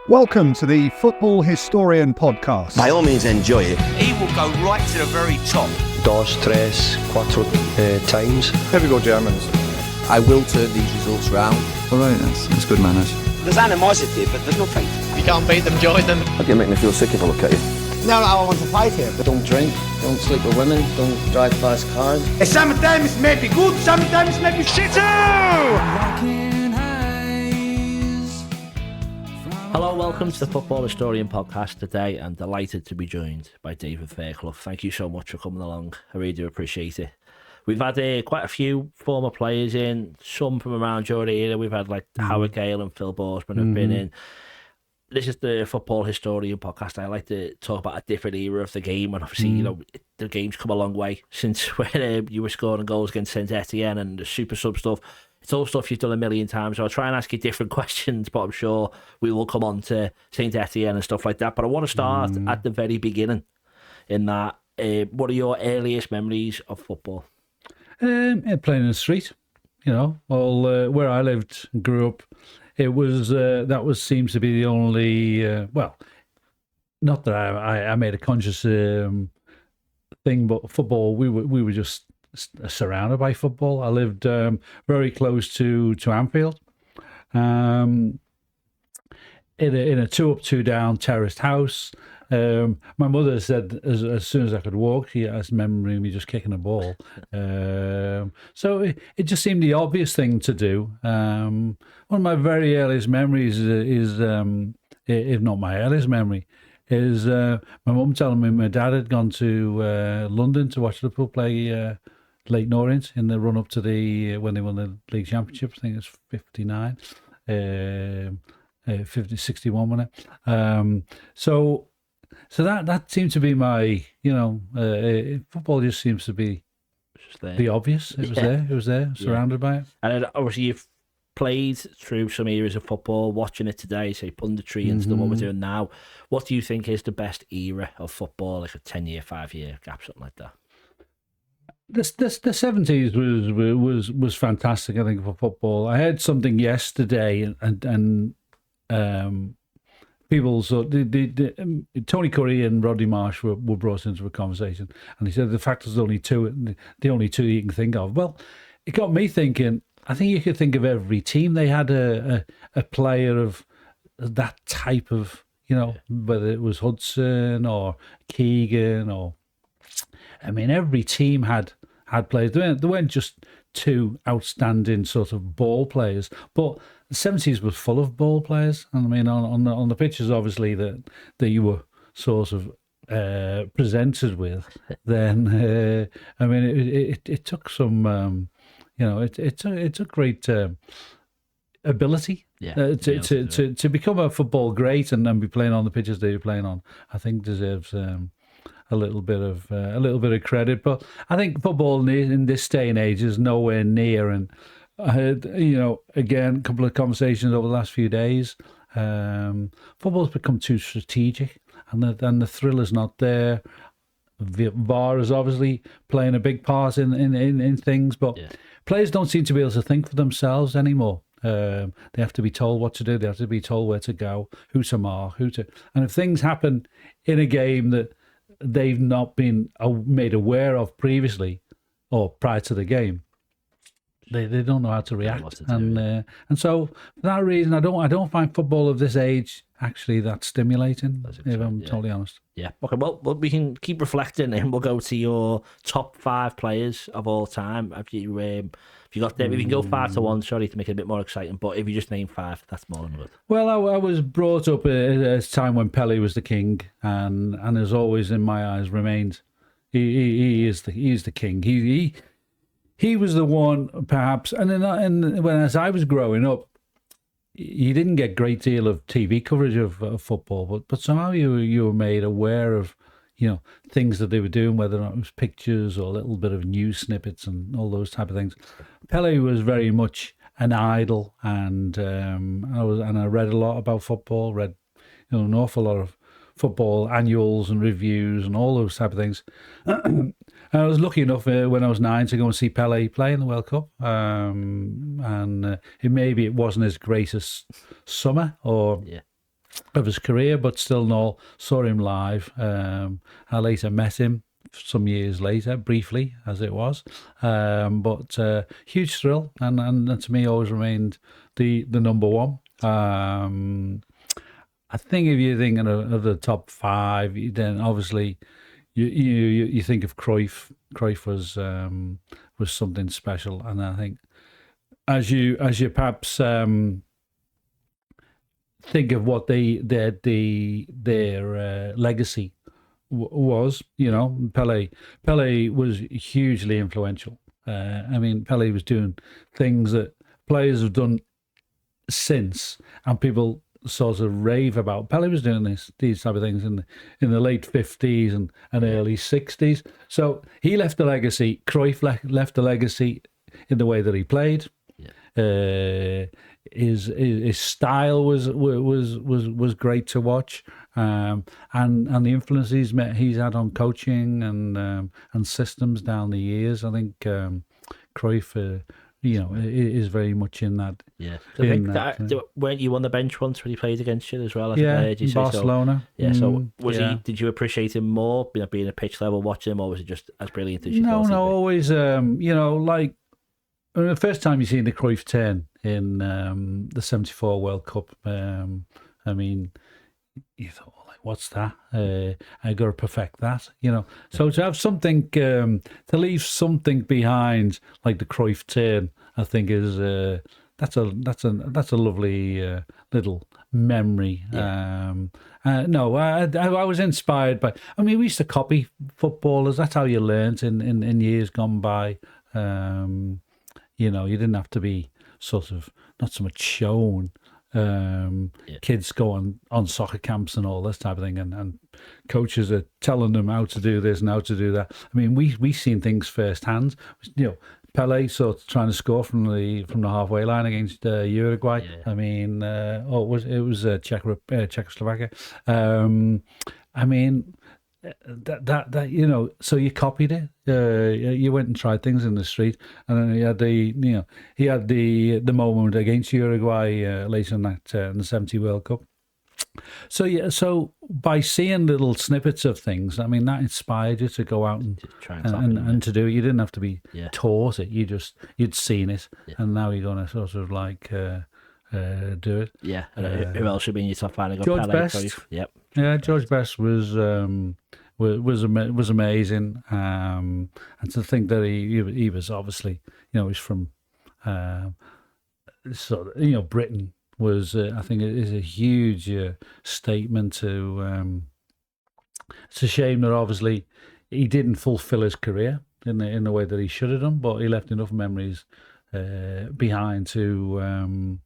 Welcome to the Football Historian Podcast. By all means, enjoy it. He will go right to the very top. Dos, tres, cuatro times. Here we go, Germans. I will turn these results round. All right, that's good manners. There's animosity, but there's no fight. If you can't beat them, join them. Okay, make me feel sick if I look at you. No, I want to fight here. Don't drink, don't sleep with women, don't drive fast cars. Sometimes it may be good, sometimes it may be shit too! Hello, welcome to the Football Historian Podcast today. I'm delighted to be joined by David Fairclough. Thank you so much for coming along. I really do appreciate it. We've had quite a few former players in, some from around your era. We've had like Howard Gale and Phil Borsman have been in. This is the Football Historian Podcast. I like to talk about a different era of the game, and obviously, you know, the game's come a long way since when you were scoring goals against Saint-Étienne and the super sub stuff. It's all stuff you've done a million times, so I'll try and ask you different questions, but I'm sure we will come on to Saint-Étienne and stuff like that. But I want to start at the very beginning in that. What are your earliest memories of football? Playing in the street, you know, all where I lived and grew up. It was seems to be the only well, not that I made a conscious thing, but football. We were just surrounded by football. I lived very close to Anfield, in a 2-up 2-down terraced house. My mother said as soon as I could walk, she has memory of me just kicking a ball. So it just seemed the obvious thing to do. One of my very earliest memories is if not my earliest memory, is my mum telling me my dad had gone to London to watch Liverpool play Leyton Orient in the run up to when they won the league championship. I think it was 59, 61, wasn't it? So that seemed to be my, football just seems to be the obvious. It was there, surrounded by it. And obviously you've played through some eras of football, watching it today, say punditry and stuff, what we're doing now. What do you think is the best era of football, like a 10-year, 5-year gap, something like that? The 70s was fantastic, I think, for football. I heard something yesterday, and people, so Tony Curry and Rodney Marsh were brought into a conversation, and he said the fact there's only two, the only two you can think of. Well, it got me thinking. I think you could think of every team. They had a player of that type of, whether it was Hudson or Keegan or. I mean, every team had players. There weren't just two outstanding sort of ball players, but the 70s was full of ball players. And I mean, on the pitches, obviously, that you were sort of presented with, then, I mean, it took some, it took great ability to become a football great and be playing on the pitches that you're playing on. I think deserves a little bit of credit, but I think football in this day and age is nowhere near. And I had, again, a couple of conversations over the last few days. Football's become too strategic, and the thrill is not there. VAR is obviously playing a big part in things, but players don't seem to be able to think for themselves anymore. They have to be told what to do. They have to be told where to go, who to mark, and if things happen in a game that they've not been made aware of previously or prior to the game, they don't know how to react. And so for that reason, I don't find football of this age actually that stimulating, if I'm totally honest. Yeah. Okay, well, we can keep reflecting and we'll go to your top 5 players of all time. If you got them, if you can go 5 to 1, sorry, to make it a bit more exciting, but if you just name 5, that's more than good. Well, I was brought up at a time when Pelé was the king, and has always, in my eyes, remained. He is the king. He was the one, perhaps, and as I was growing up, you didn't get a great deal of TV coverage of football, but somehow you were made aware of, things that they were doing, whether or not it was pictures or a little bit of news snippets and all those type of things. Pelé was very much an idol, and I read a lot about football, read an awful lot of football annuals and reviews and all those type of things. And I was lucky enough when I was 9 to go and see Pelé play in the World Cup. And maybe it wasn't his greatest summer, or his career, but still saw him live. I later met him some years later, briefly as it was, but huge thrill, and to me always remained the number one. I think if you're thinking of the top five, then obviously you think of Cruyff. Cruyff was something special, and I think as you perhaps think of what their legacy was, Pelé was hugely influential. Pelé was doing things that players have done since, and people sort of rave about. Pelé was doing these type of things in the late 50s and early 60s. So he left a legacy. Cruyff left a legacy in the way that he played. Yeah. His style was great to watch, and the influence he's had on coaching and systems down the years. I think Cruyff, is very much in that. Yeah, I think weren't you on the bench once when he played against you as well? I think in Barcelona. So. Yeah, so was he? Did you appreciate him more being at pitch level watching him, or was it just as brilliant as you thought? No, always. The first time you seen the Cruyff turn in the '74 World Cup, you thought, what's that? I got to perfect that, So to have something, to leave something behind like the Cruyff turn, I think is that's a lovely little memory. Yeah. I was inspired by. We used to copy footballers. That's how you learnt in years gone by. You didn't have to be sort of not so much shown. Kids go on soccer camps and all this type of thing, and coaches are telling them how to do this and how to do that. We seen things firsthand. Pelé sort of trying to score from the halfway line against Uruguay. Yeah. It was Czechoslovakia. So you copied it. You went and tried things in the street, and then he had the moment against Uruguay later in the '70 World Cup. So by seeing little snippets of things, that inspired you to go out and to do it. You didn't have to be taught it. You'd seen it, and now you're going to sort of do it. Yeah. Who else should be in your top five? George Best. Yep. Yeah, George Best was amazing, and to think that he was obviously he's from Britain was I think it is a huge statement to. It's a shame that obviously he didn't fulfil his career in the way that he should have done, but he left enough memories behind to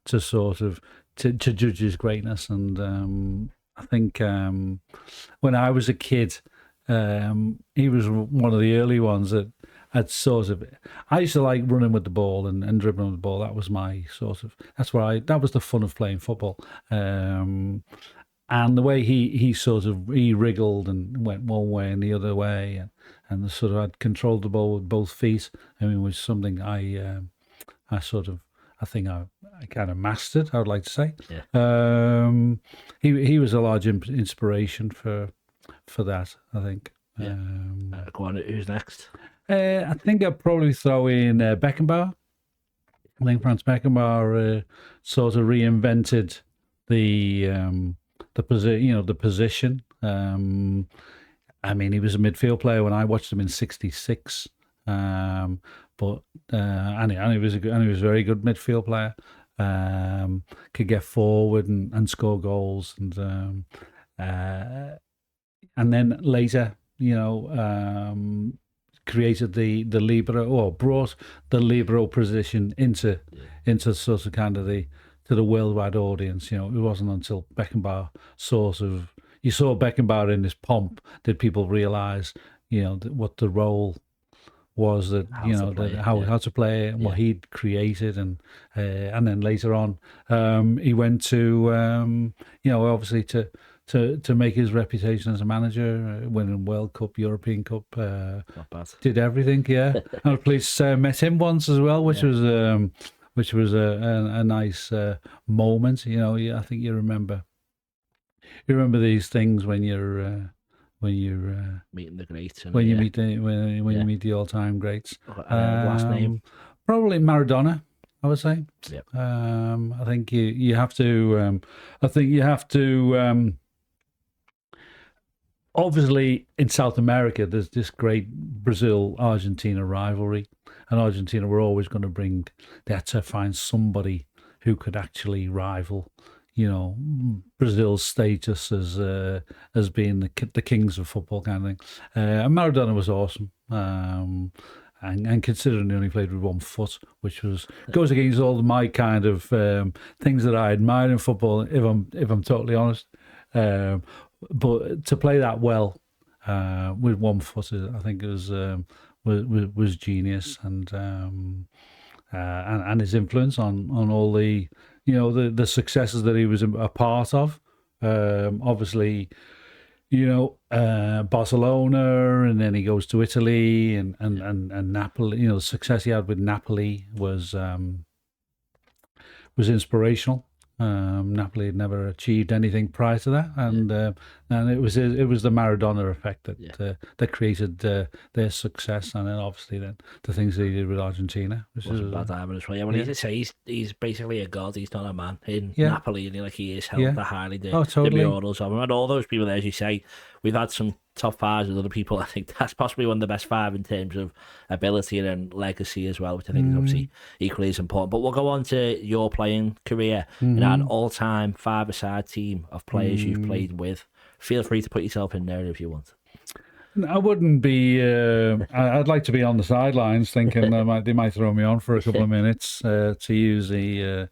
sort of to judge his greatness. And I think when I was a kid, he was one of the early ones that had sort of. I used to like running with the ball and dribbling with the ball. That was my sort of. That was the fun of playing football. And the way he wriggled and went one way and the other way, and sort of had controlled the ball with both feet. Was something I think I kind of mastered, I would like to say. Yeah. He was a large inspiration for that, I think. Yeah. Go on, who's next? I think I'd probably throw in Beckenbauer. I think Franz Beckenbauer sort of reinvented the position. He was a midfield player when I watched him in '66. But he was a very good midfield player. Could get forward and score goals, and then later, created the libero, or brought the libero position into sort of kind of to the worldwide audience. It wasn't until Beckenbauer you saw Beckenbauer in his pomp did people realise what the role was, that how to play it and what he'd created, and then later on he went to obviously to make his reputation as a manager, winning World Cup, European Cup, not bad. Did everything, yeah. And I please met him once as well, which was a nice moment. I think you remember You remember these things when you're meeting the greats. And, when you meet you meet the all-time greats. Last name? Probably Maradona, I would say. Yep. I think you have to. Obviously, in South America, there's this great Brazil-Argentina rivalry, and Argentina were always going to bring. They had to find somebody who could actually rival, Brazil's status as being the kings of football kind of thing. And Maradona was awesome. And considering he only played with 1 foot, which goes against all my kind of things that I admire in football, if I'm totally honest. But to play that well with 1 foot, I think was genius, and his influence on all the the successes that he was a part of. Obviously, Barcelona, and then he goes to Italy and Napoli. The success he had with Napoli was inspirational. Napoli had never achieved anything prior to that, and it was the Maradona effect that created their success, and then obviously then the things that he did with Argentina, which is bad as well. Yeah, need to say he's basically a god. He's not a man in Napoli, and he is held highly the murals of him, and all those people there, as you say. We've had some top 5s with other people. I think that's possibly one of the best 5 in terms of ability and legacy as well, which I think is obviously equally as important. But we'll go on to your playing career. An all-time 5-a-side team of players you've played with. Feel free to put yourself in there if you want. I wouldn't be. I'd like to be on the sidelines, thinking they might throw me on for a couple of minutes to use the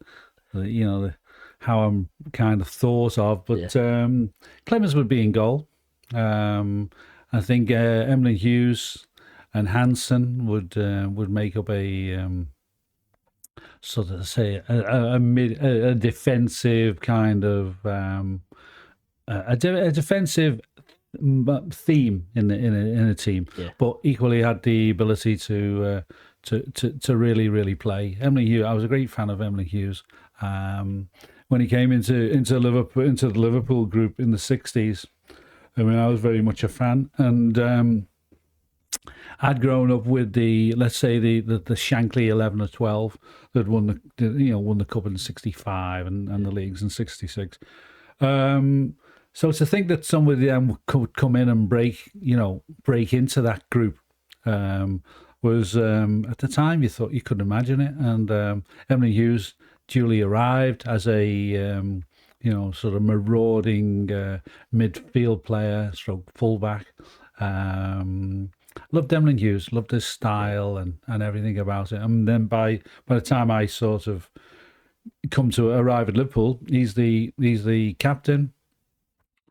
how I'm kind of thought of. But Clemens would be in goal. I think Emlyn Hughes and Hansen would make up a sort of say a defensive kind of a defensive theme in a team, but equally had the ability to really play. Emlyn Hughes, I was a great fan of Emlyn Hughes. When he came into Liverpool, into the Liverpool group in the 60s. I mean, I was very much a fan, and I'd grown up with the Shankly 11 or 12 that won the cup in '65 and the leagues in '66. So to think that somebody could come in and break into that group was at the time you thought you couldn't imagine it, and Emlyn Hughes duly arrived as a sort of marauding midfield player, stroke fullback. Loved Emlyn Hughes, loved his style and everything about it. And then by the time I sort of arrive at Liverpool, he's the captain.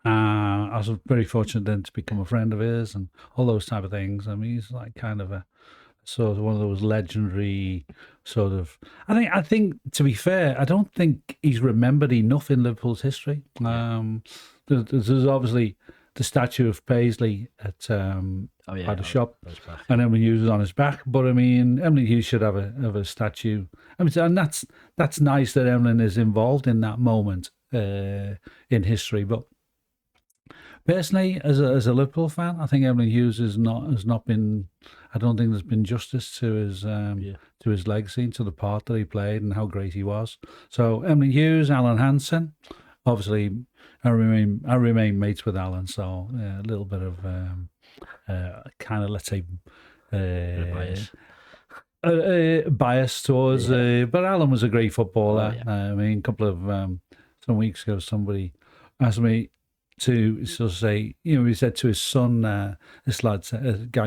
I was very fortunate then to become a friend of his and all those type of things. I mean, he's like kind of a sort of one of those legendary sort of. I think to be fair, I don't think he's remembered enough in Liverpool's history. There's obviously the statue of Paisley at by the shop, and Emlyn Hughes is on his back. But I mean, Emlyn Hughes should have a statue. I mean, and that's nice that Emlyn is involved in that moment in history. But personally, as a Liverpool fan, I think Emlyn Hughes has not been. I don't think there's been justice to his legacy, to the part that he played and how great he was. So Emlyn Hughes, Alan Hansen, obviously, I remain mates with Alan. So a little bit of kind of, let's say, bias towards. But Alan was a great footballer. I mean, a couple of some weeks ago, somebody asked me to sort of say, he said to his son, this guy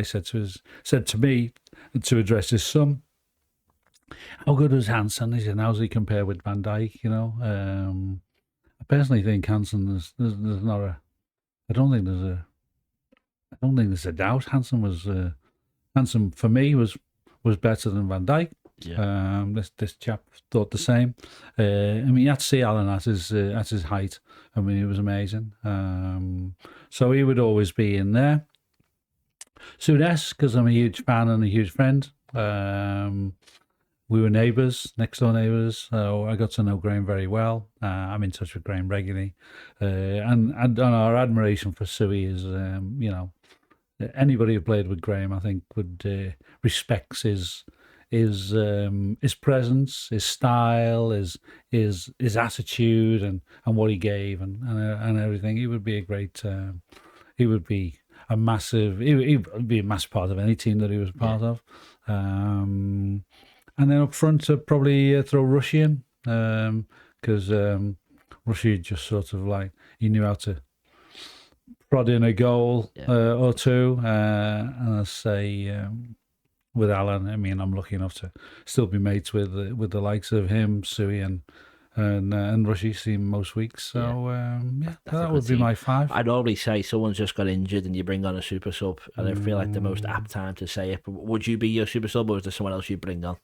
said to me to address his son, how good was Hansen? He said, how's he compare with Van Dijk? I personally think Hansen there's not a. I don't think there's a doubt. Hansen for me was better than Van Dijk. Yeah. This chap thought the same. I mean, you had to see Alan at his height. I mean, he was amazing. So he would always be in there. Souness, because I'm a huge fan and a huge friend. we were neighbours, next door neighbours, so I got to know Graham very well. I'm in touch with Graham regularly, and our admiration for Suey is, anybody who played with Graham, I think, would respects his presence, his style, his attitude, and what he gave, and everything. He would be a great. He would be a massive. He would be a massive part of any team that he was part of. And then up front, probably throw Rushy in, because Rushy just sort of like he knew how to prod in a goal or two, and I say. With Alan, I mean, I'm lucky enough to still be mates with the likes of him, Suey, and Rushy. See him most weeks, so that would be my 5. I'd normally say someone's just got injured and you bring on a super sub, and I feel like the most apt time to say it. But would you be your super sub, or is there someone else you bring on?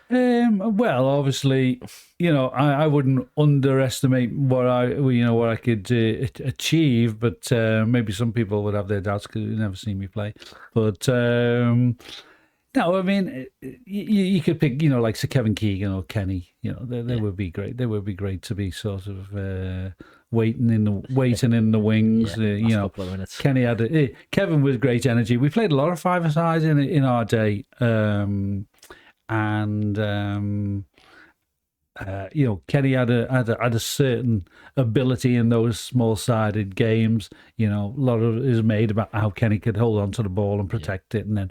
Well, obviously, I wouldn't underestimate what I could achieve, but maybe some people would have their doubts because they've never seen me play. But no, I mean, you could pick, like Sir Kevin Keegan or Kenny. They would be great. They would be great to be sort of waiting in the wings. Couple of minutes. Kevin was great energy. We played a lot of 5-a-sides in our day, and Kenny had a certain ability in those small-sided games. A lot of it is made about how Kenny could hold on to the ball and protect it, and then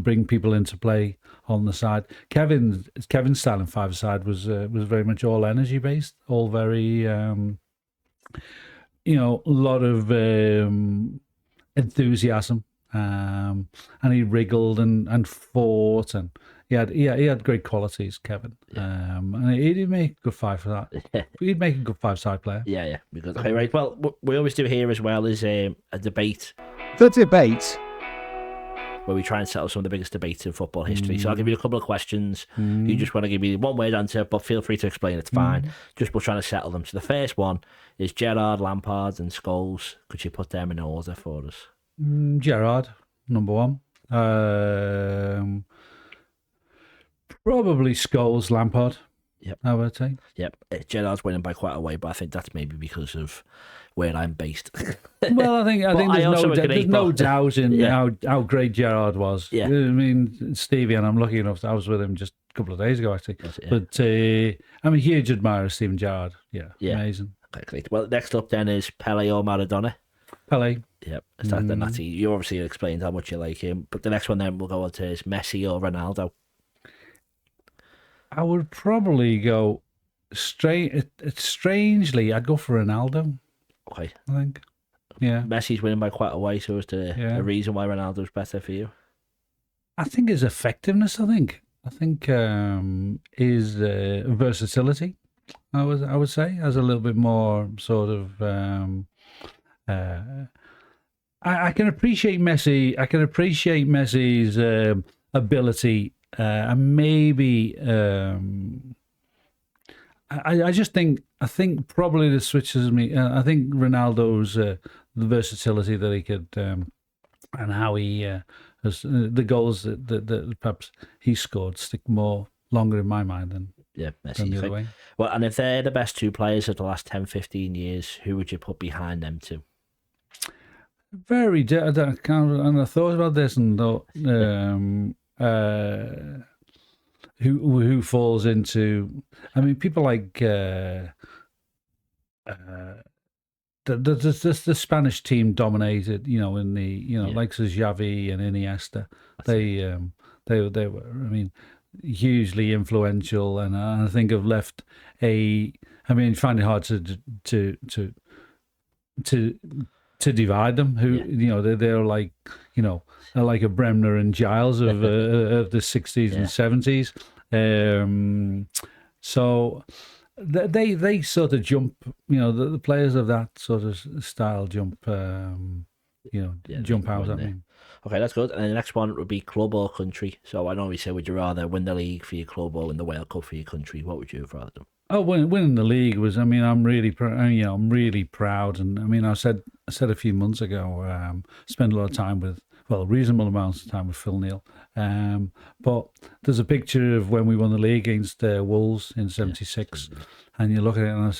bring people into play on the side. Kevin's style in 5-a-side was very much all energy based, all very a lot of enthusiasm, and he wriggled and fought, and he had great qualities, Kevin. And he'd make a good 5 for that. He'd make a good 5-side player. Yeah, because okay, right. Well, what we always do here as well is a debate. The debate. Where we try and settle some of the biggest debates in football history. So I'll give you a couple of questions. You just want to give me one word answer, but feel free to explain. It's fine. Just we're trying to settle them. So the first one is Gerrard, Lampard, and Scholes. Could you put them in order for us? Gerrard, number 1. Probably Scholes, Lampard. Yep. I would say. Yep. Gerrard's winning by quite a way, but I think that's maybe because of where I'm based. Well, I think there's no doubt in how great Gerrard was. Yeah. I mean, Stevie, and I'm lucky enough I was with him just a couple of days ago, actually. But I'm a huge admirer of Steven Gerrard. Yeah. Amazing. Okay, great. Well, next up then is Pele or Maradona. Pele. Yep. You obviously explained how much you like him, but the next one then we'll go on to is Messi or Ronaldo. I would probably go strangely, I'd go for Ronaldo. Okay. I think. Yeah. Messi's winning by quite a way, so is there a reason why Ronaldo's better for you? I think his effectiveness, I think his versatility, I would say, has a little bit more sort of I can appreciate Messi. I can appreciate Messi's ability, and maybe I just think probably the switches me. I think Ronaldo's the versatility that he could and how he has the goals that perhaps he scored stick longer in my mind than Messi. the other way. Well, and if they're the best 2 players of the last 10-15 years, who would you put behind them two? Very, I thought about this and thought, who falls into? I mean, people like the Spanish team dominated. In the likes of Xavi and Iniesta. They were. I mean, hugely influential, and I think have left I mean, find it hard to divide them. They're like they're like a Bremner and Giles of the 60s and 70s. So they sort of jump. The players of that sort of style jump. Jump out. I mean. Okay, that's good. And the next one would be club or country. So I know we say, would you rather win the league for your club or win the World Cup for your country? What would you have rather done? Oh, winning the league was. I mean, I'm really proud, and I mean, I said a few months ago, spent a lot of time a reasonable amount of time with Phil Neal. But there's a picture of when we won the league against Wolves in '76, and you look at it, and I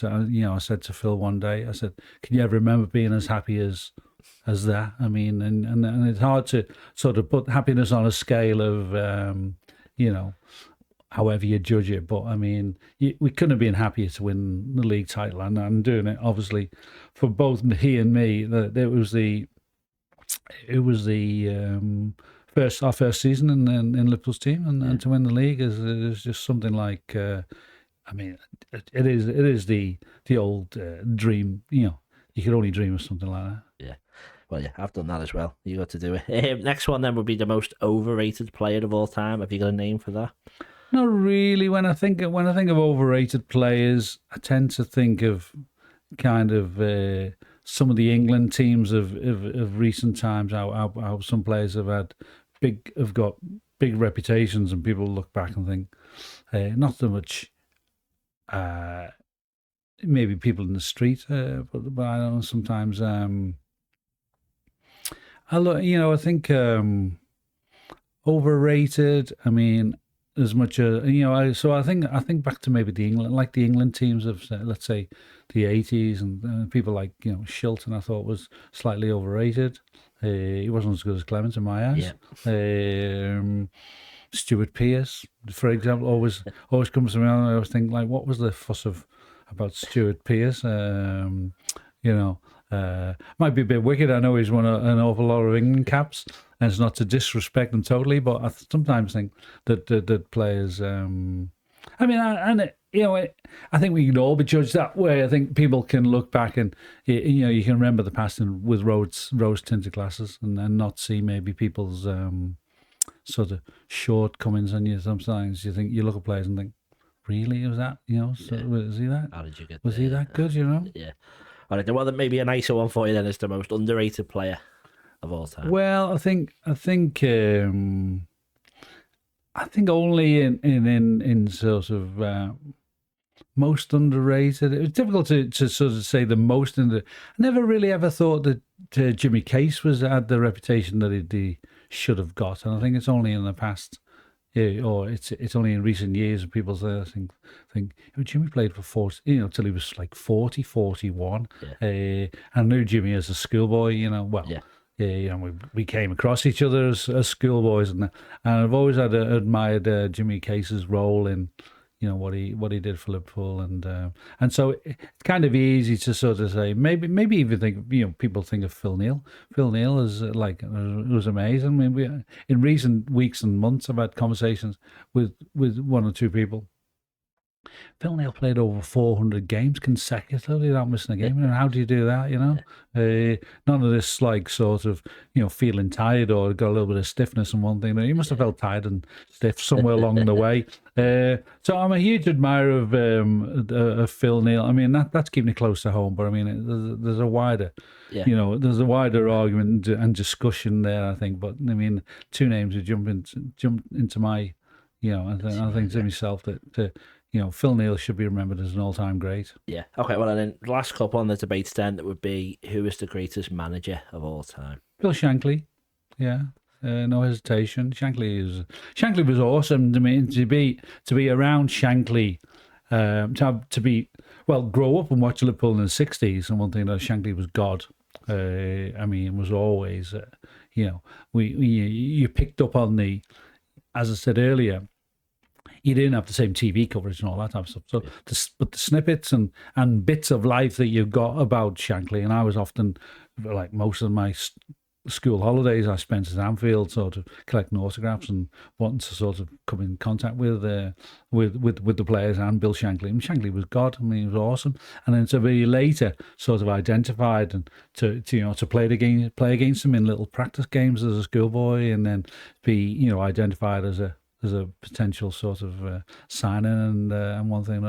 said to Phil one day, I said, "Can you ever remember being as happy as that?" I mean, and it's hard to sort of put happiness on a scale of, however you judge it. But I mean, we couldn't have been happier to win the league title, and I'm doing it obviously for both he and me. It was our first season in Liverpool's team, and to win the league is just something like. I mean, it is the old dream. You could only dream of something like that. Yeah. Well, yeah, I've done that as well. You got to do it. Next one then would be the most overrated player of all time. Have you got a name for that? Not really. When I think of overrated players, I tend to think of kind of some of the England teams of recent times. How some players have got big reputations, and people look back and think not so much. Maybe people in the street, but I don't know. Sometimes I think overrated. I mean, as much as so I think back to maybe the England teams of let's say the '80s, and people like Shilton I thought was slightly overrated. He wasn't as good as Clemens in my eyes. Yeah. Stuart Pearce, for example, always comes to me. I always think like, what was the fuss about Stuart Pearce? Might be a bit wicked. I know he's won an awful lot of England caps, and it's not to disrespect him totally, but I sometimes think that players. I think we can all be judged that way. I think people can look back and you can remember the past with rose-tinted glasses, and not see maybe people's sort of shortcomings. And sometimes you look at players and think, really, was that? Was he that? How did you get? Was he that good? Yeah. All right. Well, then maybe a nicer one for you then is the most underrated player of all time. Well, I think only in sort of most underrated. It was difficult to sort of say the most. I never really ever thought that Jimmy Case had the reputation that he should have got, and I think it's only in the past. Yeah, or it's only in recent years people think Jimmy played for 40, till he was like 40, 41. Yeah. I knew Jimmy as a schoolboy, we came across each other as schoolboys, and I've always admired Jimmy Case's role in what he did for Liverpool, and so it's kind of easy to sort of say maybe even think people think of Phil Neal. Phil Neal is it was amazing. I mean, in recent weeks and months I've had conversations with one or two people. Phil Neal played over 400 games consecutively without missing a game. And how do you do that? None of this sort of feeling tired or got a little bit of stiffness and one thing. He must have felt tired and stiff somewhere along the way. So I'm a huge admirer of Phil Neal. I mean that's keeping it close to home, but I mean there's a wider, there's a wider argument and discussion there. I think, but I mean two names that jump into my, I think to myself that. Phil Neal should be remembered as an all-time great. Yeah. Okay, well, and then the last couple on the debate stand that would be, who is the greatest manager of all time? Bill Shankly. Yeah. No hesitation. Shankly was awesome. I mean, to be around Shankly, grow up and watch Liverpool in the 60s, and one thing that Shankly was God. Was always, you picked up on as I said earlier, you didn't have the same TV coverage and all that type of stuff. So, but the snippets and bits of life that you got about Shankly, and I was often, like most of my school holidays, I spent at Anfield, sort of collecting autographs and wanting to sort of come in contact with the players and Bill Shankly. And Shankly was God. I mean, he was awesome. And then to be later sort of identified and to play against him in little practice games as a schoolboy, and then be identified as a potential sort of signing and one thing.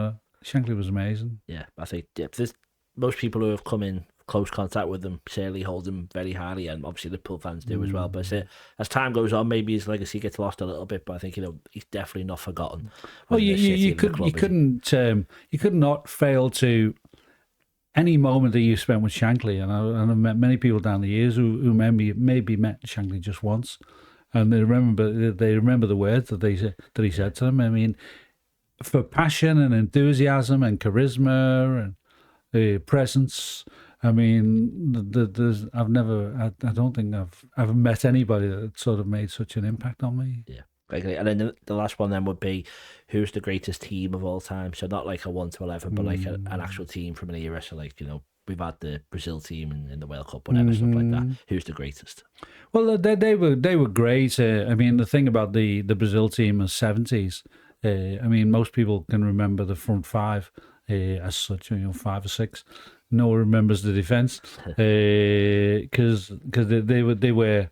Shankly was amazing. Yeah, I think there's most people who have come in close contact with them certainly hold him very highly, and obviously Liverpool fans do as well. But as time goes on, maybe his legacy gets lost a little bit. But I think he's definitely not forgotten. Well, you could not fail to any moment that you spent with Shankly, and I've met many people down the years who maybe met Shankly just once, and they remember the words that he said to them. I mean, for passion and enthusiasm and charisma and presence. I mean, I don't think I've met anybody that sort of made such an impact on me. Yeah. And then the last one then would be, who's the greatest team of all time? So not like a 1 to 11, but like an actual team from an era. So like, we've had the Brazil team in the World Cup, whatever, stuff like that. Who's the greatest? Well, they were great. I mean, the thing about the Brazil team in the 70s, I mean, most people can remember the front five as such, 5 or 6. No one remembers the defence because they were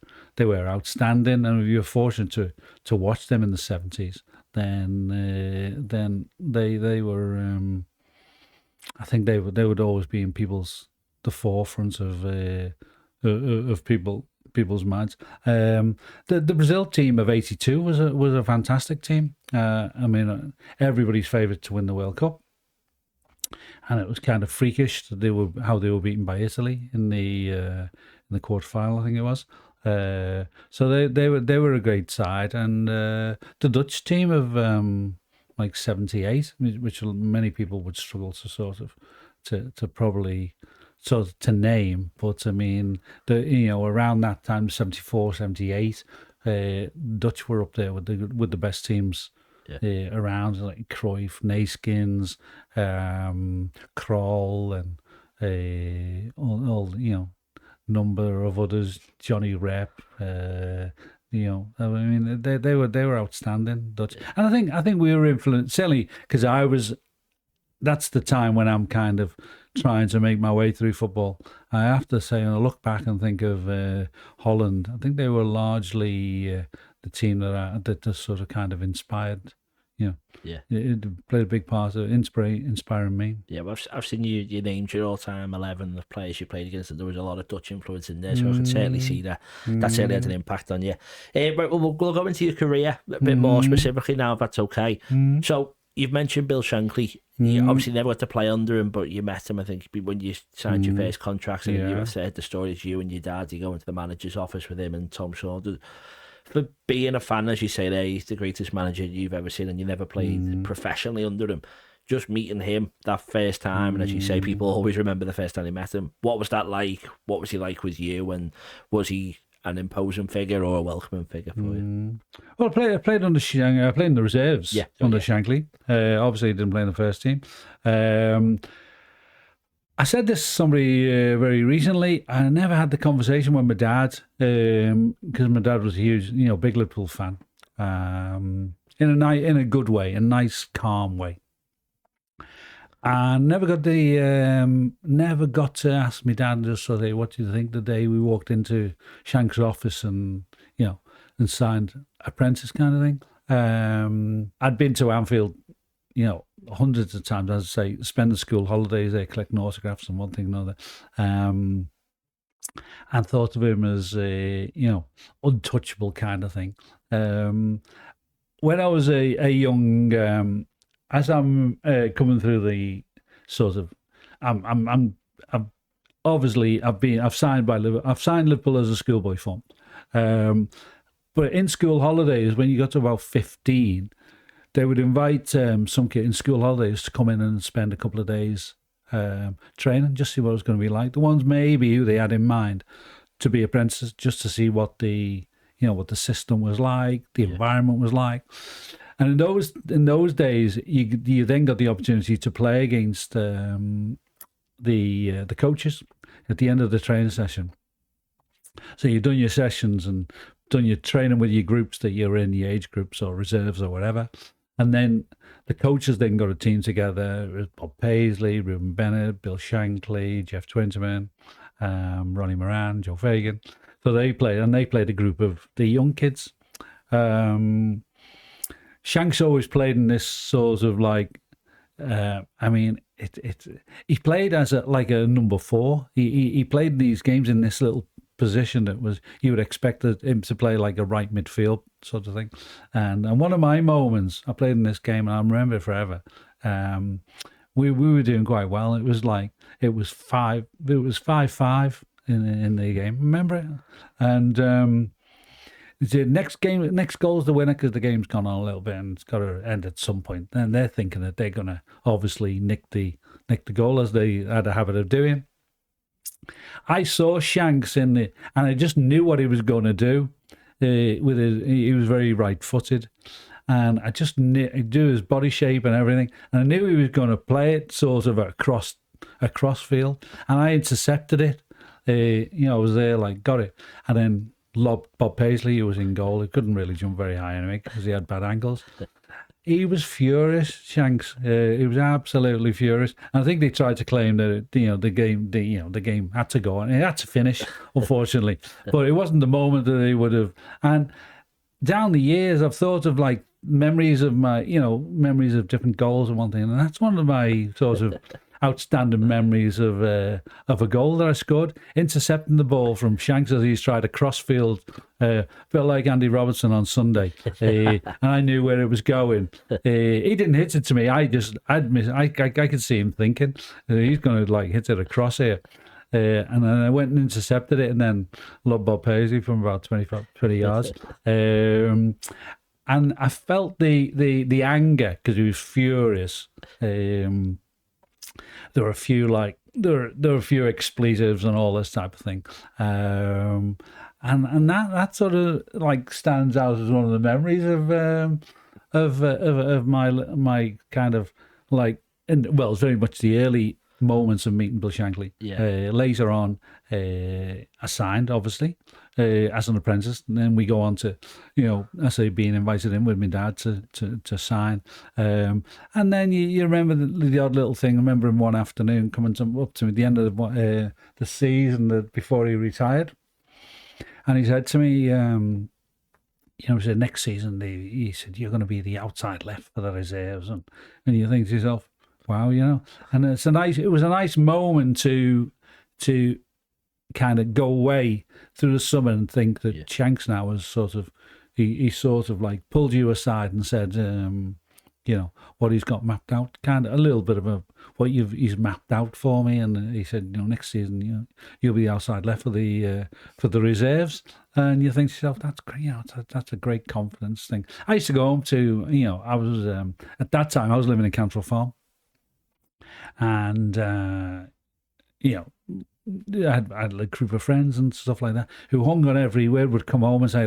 outstanding, and if you were fortunate to watch them in the 70s, then they were. I think they would always be in the forefront of people's minds. The Brazil team of '82 was a fantastic team. I mean, everybody's favourite to win the World Cup. And it was kind of freakish that how they were beaten by Italy in the quarterfinal, I think it was. So they were a great side, and the Dutch team of like '78, which many people would struggle to probably to name, but I mean around that time, '74, '78, Dutch were up there with the best teams. Around, like Cruyff, Neyskins, Krol, and all number of others, Johnny Rep. I mean, they were outstanding Dutch, and I think we were influenced certainly because that's the time when I'm kind of trying to make my way through football. I have to say, when I look back and think of Holland, I think they were largely the team that sort of kind of inspired. It played a big part of inspiring me. Yeah, well, I've seen you named your all-time 11 of players you played against, and there was a lot of Dutch influence in there, so I can certainly see that. That certainly had an impact on you. But we'll go into your career a bit more specifically now, if that's okay. So you've mentioned Bill Shankly. You obviously never got to play under him, but you met him, I think, when you signed your first contract. And you have said the stories, you and your dad, you go into the manager's office with him and Tom Saunders. For being a fan, as you say there, he's the greatest manager you've ever seen, and you never played professionally under him. Just meeting him that first time, and as you say, people always remember the first time they met him. What was that like? What was he like with you? And was he an imposing figure or a welcoming figure for you? Well, I played under Shankly. I played in the reserves under Shankly. Obviously, I didn't play in the first team. I said this to somebody very recently. I never had the conversation with my dad because my dad was a huge, big Liverpool fan. In a good way, a nice, calm way. I never got to ask my dad just sort of, what do you think the day we walked into Shank's office and and signed apprentice kind of thing. I'd been to Anfield, hundreds of times, as I say, spending school holidays there, collecting autographs and one thing and another, and thought of him as a untouchable kind of thing. When I was a young, as I'm coming through the sort of, I've signed Liverpool as a schoolboy fund, but in school holidays, when you got to about 15. They would invite some kid in school holidays to come in and spend a couple of days training, just see what it was going to be like. The ones maybe who they had in mind to be apprentices, just to see what the system was like, the environment was like. And in those days, you then got the opportunity to play against the coaches at the end of the training session. So you've done your sessions and done your training with your groups that you're in, your age groups or reserves or whatever. And then the coaches then got a team together. It was Bob Paisley, Ruben Bennett, Bill Shankly, Jeff Twinterman, Ronnie Moran, Joe Fagan. So they played a group of the young kids. Shanks always played in this sort of like, he played as a number 4. He played these games in this little position that was, you would expect him to play like a right midfield sort of thing. And one of my moments, I played in this game and I remember it forever, we were doing quite well. It was 5-5 in the game. Remember it? And the next goal's the winner because the game's gone on a little bit and it's got to end at some point. Then they're thinking that they're going to obviously nick the goal as they had a habit of doing. I saw Shanks in it, and I just knew what he was going to do. He was very right-footed, and I just knew he'd do his body shape and everything, and I knew he was going to play it sort of across field, and I intercepted it. I was there, got it, and then Bob Paisley, who was in goal, he couldn't really jump very high anyway because he had bad ankles. He was furious, Shanks. He was absolutely furious. And I think they tried to claim that the game had to go on. It had to finish, unfortunately. But it wasn't the moment that they would have. And down the years, I've thought of memories of different goals and one thing, and that's one of my sort of outstanding memories of a goal that I scored, intercepting the ball from Shanks as he's tried a crossfield, felt like Andy Robertson on Sunday, and I knew where it was going. He didn't hit it to me. I could see him thinking he's going to hit it across here. And then I went and intercepted it, and then lobbed Bob Paisley from about 20 yards. And I felt the anger because he was furious. There were a few there were a few expletives and all this type of thing, and that sort of stands out as one of the memories of my kind of it's very much the early moments of meeting Bill Shankly. Yeah. Later on, I signed obviously as an apprentice, and then we go on to, I say being invited in with my dad to sign, and then you remember the odd little thing. I remember him one afternoon coming up to me at the end of the season before he retired, and he said to me, he said next season he said you're going to be the outside left for the reserves, and you think to yourself, wow, and it was a nice moment to kind of go away through the summer and think that Shanks now was sort of, he sort of pulled you aside and said, what he's got mapped out, kind of a little bit of he's mapped out for me, and he said, next season, you'll be outside left for the reserves, and you think to yourself, that's great, that's a great confidence thing. I used to go home to, I was at that time I was living in Cantrell Farm, and I had a group of friends and stuff like that who hung on every word, would come home and say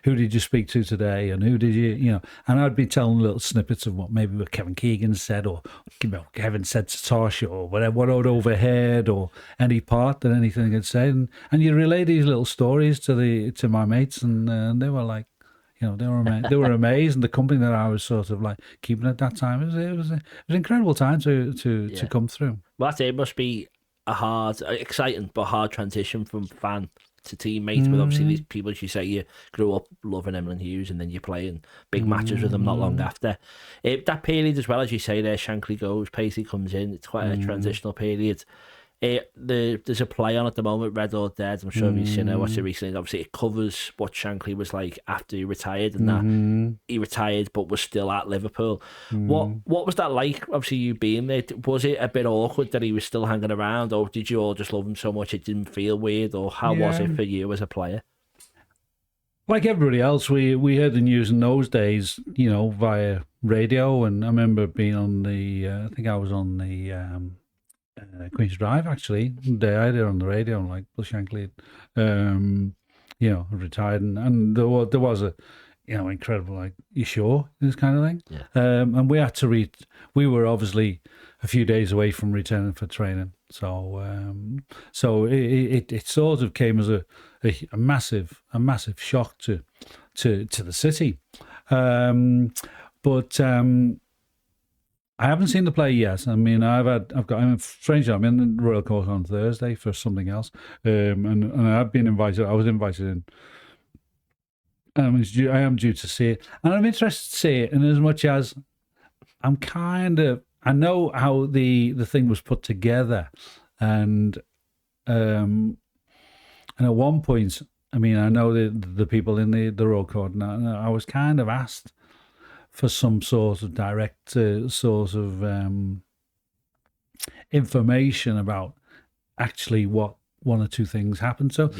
who did you speak to today, and who did you, and I'd be telling little snippets of what Kevin Keegan said, or Kevin said to Tosh, or whatever, what I'd overheard, or any part that anything had said, and you relay these little stories to my mates, and they were they were amazed, and the company that I was sort of keeping at that time, it was an incredible time to come through. Well, it must be a hard, exciting but hard transition from fan to teammate with obviously these people, as you say, you grew up loving Emlyn Hughes, and then you're playing big matches with them not long after. That period as well, as you say there, Shankly goes, Paisley comes in, it's quite a transitional period. There's a play on at the moment, Red or Dead. I'm sure you've seen it, watched it recently. Obviously, it covers what Shankly was like after he retired, and that he retired but was still at Liverpool. What was that like? Obviously, you being there, was it a bit awkward that he was still hanging around, or did you all just love him so much it didn't feel weird, or how was it for you as a player? Like everybody else, we heard the news in those days, via radio, and I remember being on I think I was on the Queen's Drive, actually, the day I did on the radio, and Bill Shankly, retired, and there was a, incredible, you sure, this kind of thing. Yeah. And we had to we were obviously a few days away from returning for training, so it sort of came as a massive shock to the city, but I haven't seen the play yet. I mean, strangely, I'm in the Royal Court on Thursday for something else, and I've been invited. I was invited in. I am due to see it, and I'm interested to see it. And as much as I know how the thing was put together, and at one point, I mean, I know the people in the Royal Court, and I was kind of asked for some sort of direct sort of information about actually what one or two things happened. So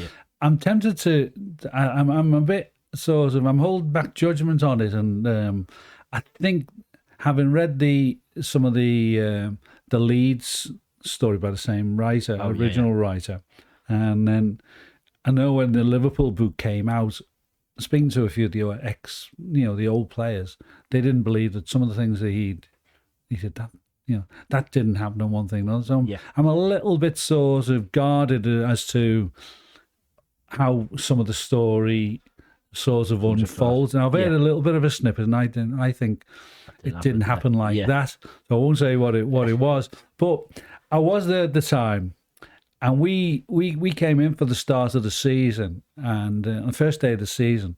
I'm tempted to. I'm a bit sort of. I'm holding back judgment on it, and I think having read some of the Leeds story by the same writer, original writer, and then I know when the Liverpool book came out, speaking to a few of the the old players, they didn't believe that some of the things that he said that that didn't happen on one thing. So I'm a little bit sort of guarded as to how some of the story sort of unfolds. Now I've heard a little bit of a snippet, and I think it didn't happen like that. So I won't say what it was, but I was there at the time. And we came in for the start of the season, and on the first day of the season,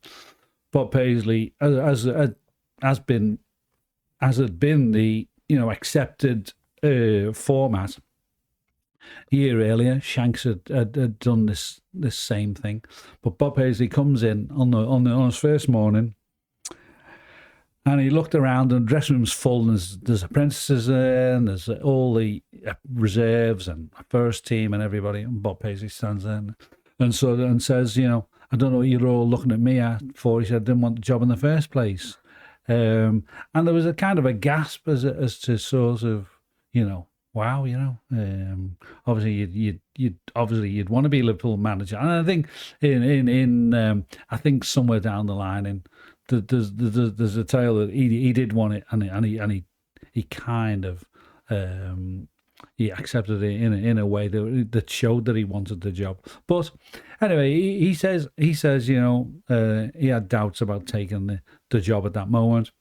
Bob Paisley has been the accepted format. A year earlier, Shanks had done this same thing, but Bob Paisley comes in on his first morning. And he looked around, and the dressing room's full, and there's apprentices there, and there's all the reserves and first team and everybody. And Bob Paisley stands there and says, I don't know what you're all looking at me for. He said, I didn't want the job in the first place. And there was a kind of a gasp as to sort of, wow, obviously you'd want to be a Liverpool manager. And I think I think somewhere down the line there's a tale that he did want it, and he kind of he accepted it in a way that showed that he wanted the job. But anyway, he says he had doubts about taking the job at that moment.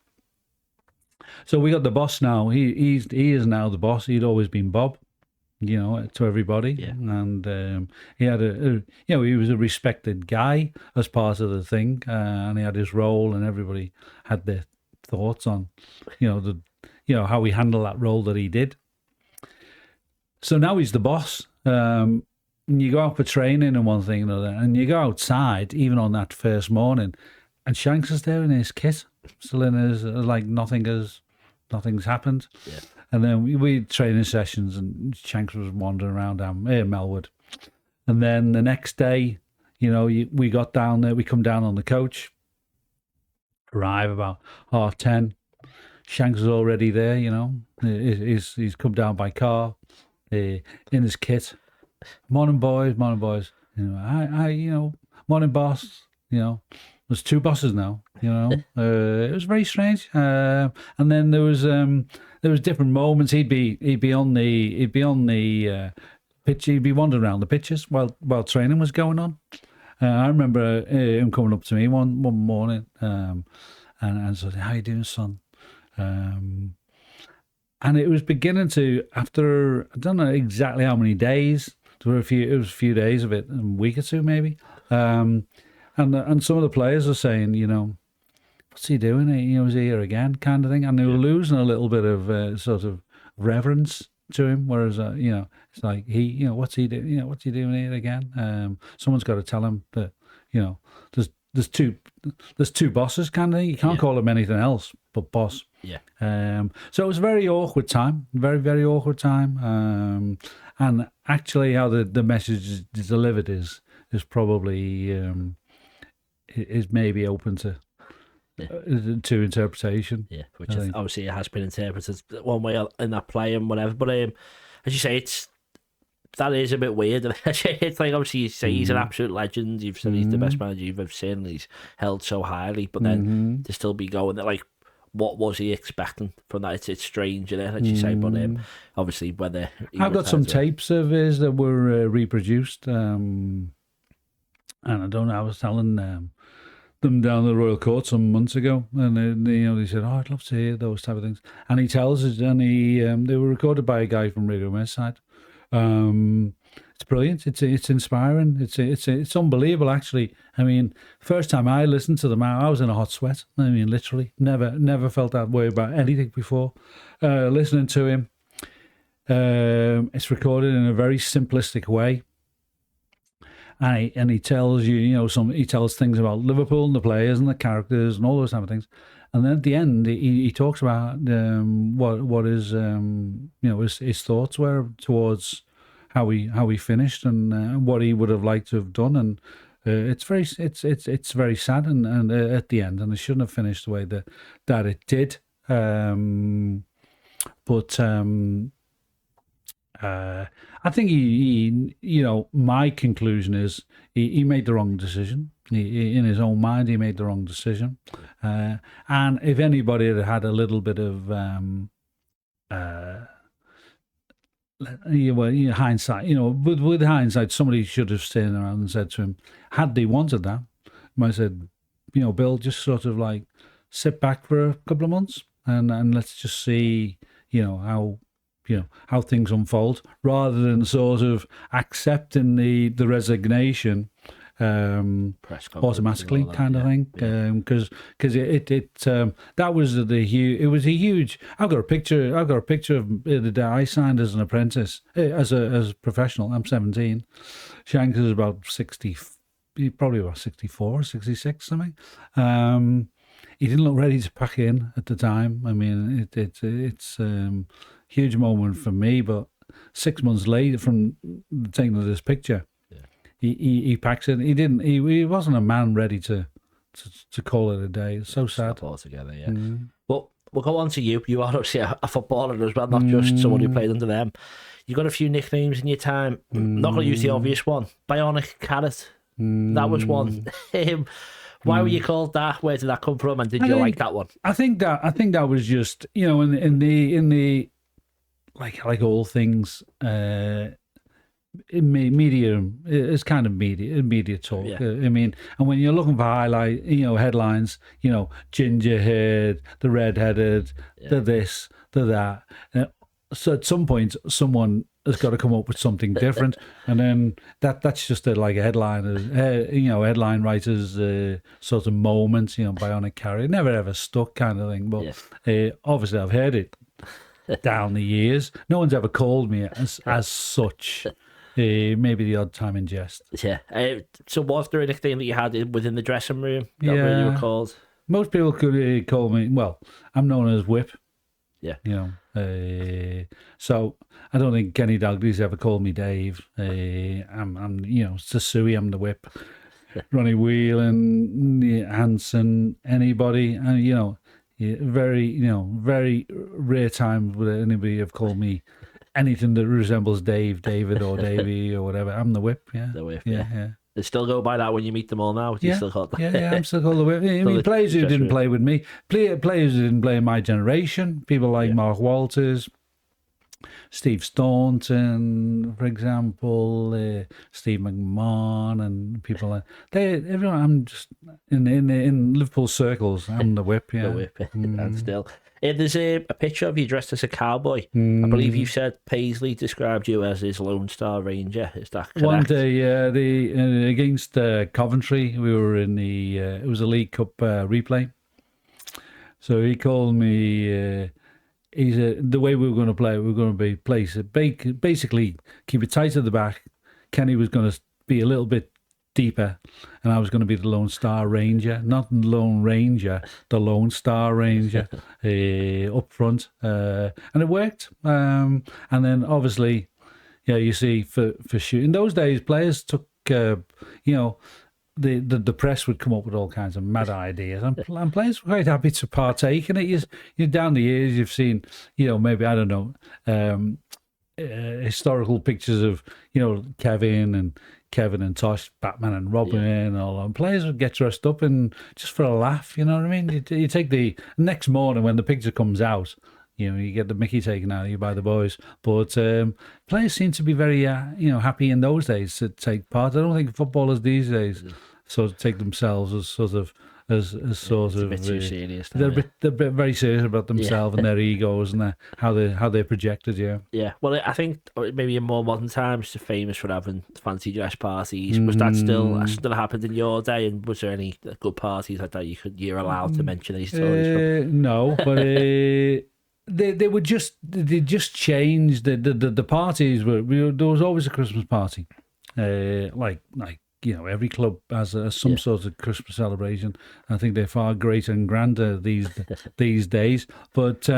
So we got the boss now. He is now the boss. He'd always been Bob, to everybody, and he had he was a respected guy as part of the thing, and he had his role, and everybody had their thoughts on, how he handled that role that he did. So now he's the boss. And you go out for training and one thing and another, and you go outside even on that first morning, and Shanks is there in his kit, still in his like nothing's happened. Yeah. And then we had training sessions, and Shanks was wandering around down Melwood. And then the next day, we got down there. We come down on the coach, arrive about 10:30. Shanks is already there. He's come down by car, in his kit. Morning, boys. Morning, boss. There's two bosses now. It was very strange. And then there was different moments. He'd be on the pitch. He'd be wandering around the pitches while training was going on. I remember him coming up to me one morning and said, "How you doing, son?" And it was beginning to, after I don't know exactly how many days. It was a few days of it, a week or two maybe. And some of the players are saying, what's he doing? Is he here again, kind of thing. And they were losing a little bit of sort of reverence to him. Whereas, it's like what's he doing? What's he doing here again? Someone's got to tell him that, there's two bosses, kind of thing. You can't call him anything else but boss. Yeah. So it was a very awkward time, very, very awkward time. And actually, how the message is delivered is probably is maybe open to interpretation. Yeah, which obviously it has been interpreted one way in that play and whatever. But as you say, that is a bit weird. It's like, obviously you say he's an absolute legend. You've said he's the best manager you've ever seen, and he's held so highly. But then to still be going there, like, what was he expecting from that? It's strange, as you say. But obviously, whether I've got some tapes of his that were reproduced, and I don't know. I was telling them down the Royal Court some months ago, and they said, "Oh, I'd love to hear those type of things." And he tells us, and they were recorded by a guy from Radio Merseyside. It's brilliant. It's inspiring. It's unbelievable, actually. I mean, first time I listened to them, I was in a hot sweat. I mean, literally, never felt that way about anything before. Listening to him, it's recorded in a very simplistic way, and he tells you, he tells things about Liverpool and the players and the characters and all those type of things. then at the end, he talks about what his his thoughts were towards how he finished and what he would have liked to have done, and it's very sad and at the end, and it shouldn't have finished the way that it did. But I think he my conclusion is he made the wrong decision. In his own mind, he made the wrong decision. And if anybody had a little bit of hindsight, with hindsight, somebody should have stayed around and said to him, had they wanted that, I said, Bill, just sort of like sit back for a couple of months and let's just see, how things unfold, rather than sort of accepting the resignation automatically kind of thing, because that was a huge. I've got a picture of the day I signed as an apprentice, as a professional. I'm 17. Shankly was about 60, probably about 64, 66, something. He didn't look ready to pack in at the time. I mean, it's huge moment for me, but 6 months later from the taking of this picture, he packs it. He wasn't a man ready to call it a day. It's so sad. All together, yeah. But we'll go on to you. You are obviously a footballer as well, not just someone who played under them. You got a few nicknames in your time. Not going to use the obvious one. Bionic Carrot. That was one. Why were you called that? Where did that come from? And did you like that one? I think that was just in the like all things. Media is kind of media talk. Yeah. I mean, and when you're looking for headlines, ginger haired, the red-headed, the this, the that. So at some point, someone has got to come up with something different, and then that's just a headline, headline writers sort of moment. Bionic Carrot, never ever stuck kind of thing. But obviously, I've heard it down the years. No one's ever called me as such. Maybe the odd time in jest. Yeah. So was there a nickname that you had within the dressing room that really you were called? Most people could call me, well, I'm known as Whip. Yeah. So I don't think Kenny Dalglish ever called me Dave. I'm Sasui, I'm the Whip. Ronnie Whelan, Hansen, anybody. And, very rare times would anybody have called me anything that resembles Dave, David, or Davey, or whatever. I'm the Whip, yeah. The Whip, yeah. They still go by that when you meet them all now? Do you still call that? Yeah, I'm still called the Whip. I mean, players who didn't play with me, players who didn't play in my generation, people like Mark Walters, Steve Staunton, for example, Steve McMahon, and people like everyone. I'm just in Liverpool circles. I'm the Whip, yeah. The Whip, and still. There's a picture of you dressed as a cowboy. I believe you said Paisley described you as his Lone Star Ranger. Is that correct? One day, against Coventry, we were in it was a League Cup replay. So he called me. The way we were going to play, we were going to be basically keep it tight at the back. Kenny was going to be a little bit deeper, and I was going to be the Lone Star Ranger, not the Lone Ranger, the Lone Star Ranger up front, and it worked. And then obviously, you see for shooting those days, players took the press would come up with all kinds of mad ideas, and players were quite happy to partake in it. You down the years, you've seen maybe I don't know historical pictures of Kevin and Tosh, Batman and Robin and all that. And players would get dressed up and just for a laugh, you know what I mean? You take the next morning when the picture comes out, you get the mickey taken out of you by the boys. But players seem to be very, happy in those days to take part. I don't think footballers these days sort of take themselves as sort of as sort of a bit too serious. They're a bit very serious about themselves and their egos and how they're projected. Yeah. Well, I think maybe in more modern times, they're famous for having fancy dress parties. Was that still happened in your day? And was there any good parties like that you're allowed to mention these stories from? No, but they just changed the parties. There was always a Christmas party, like every club has some sort of Christmas celebration. I think they're far greater and grander these days. But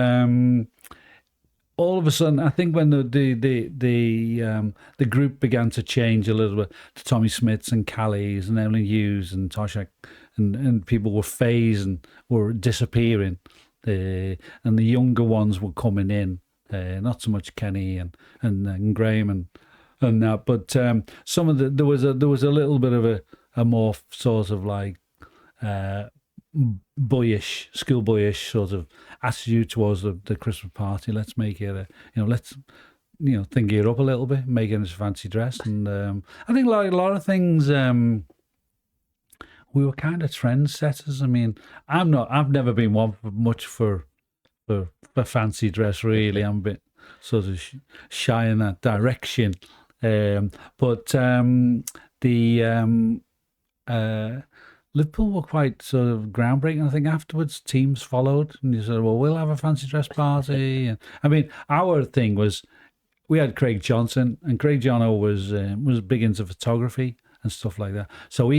all of a sudden, I think when the group began to change a little bit, to Tommy Smiths and Callie's and Emily Hughes and Toshak, and people were phasing, were disappearing, and the younger ones were coming in. Not so much Kenny and Graham and that, but some of there was a little bit of a more sort of like boyish, schoolboyish sort of attitude towards the Christmas party. Let's make it let's think it up a little bit, make it a fancy dress, and I think like a lot of things. We were kind of trendsetters. I mean, I've never been one much for fancy dress, really. I'm a bit sort of shy in that direction. But Liverpool were quite sort of groundbreaking. I think afterwards teams followed, and you said, well, we'll have a fancy dress party. And I mean, our thing was, we had Craig Johnson, and Craig Johnno was big into photography and stuff like that. So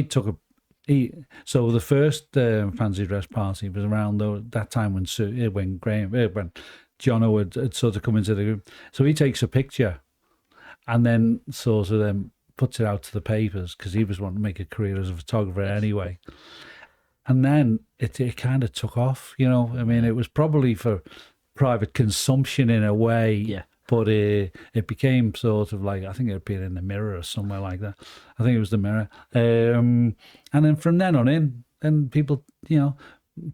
so the first fancy dress party was around that time when Johnno had sort of come into the group. So he takes a picture and then sort of then puts it out to the papers, because he was wanting to make a career as a photographer anyway. And then it kind of took off, I mean, it was probably for private consumption in a way. Yeah. But it became sort of like, I think it appeared in the Mirror or somewhere like that. I think it was the Mirror. And then from then on in, then people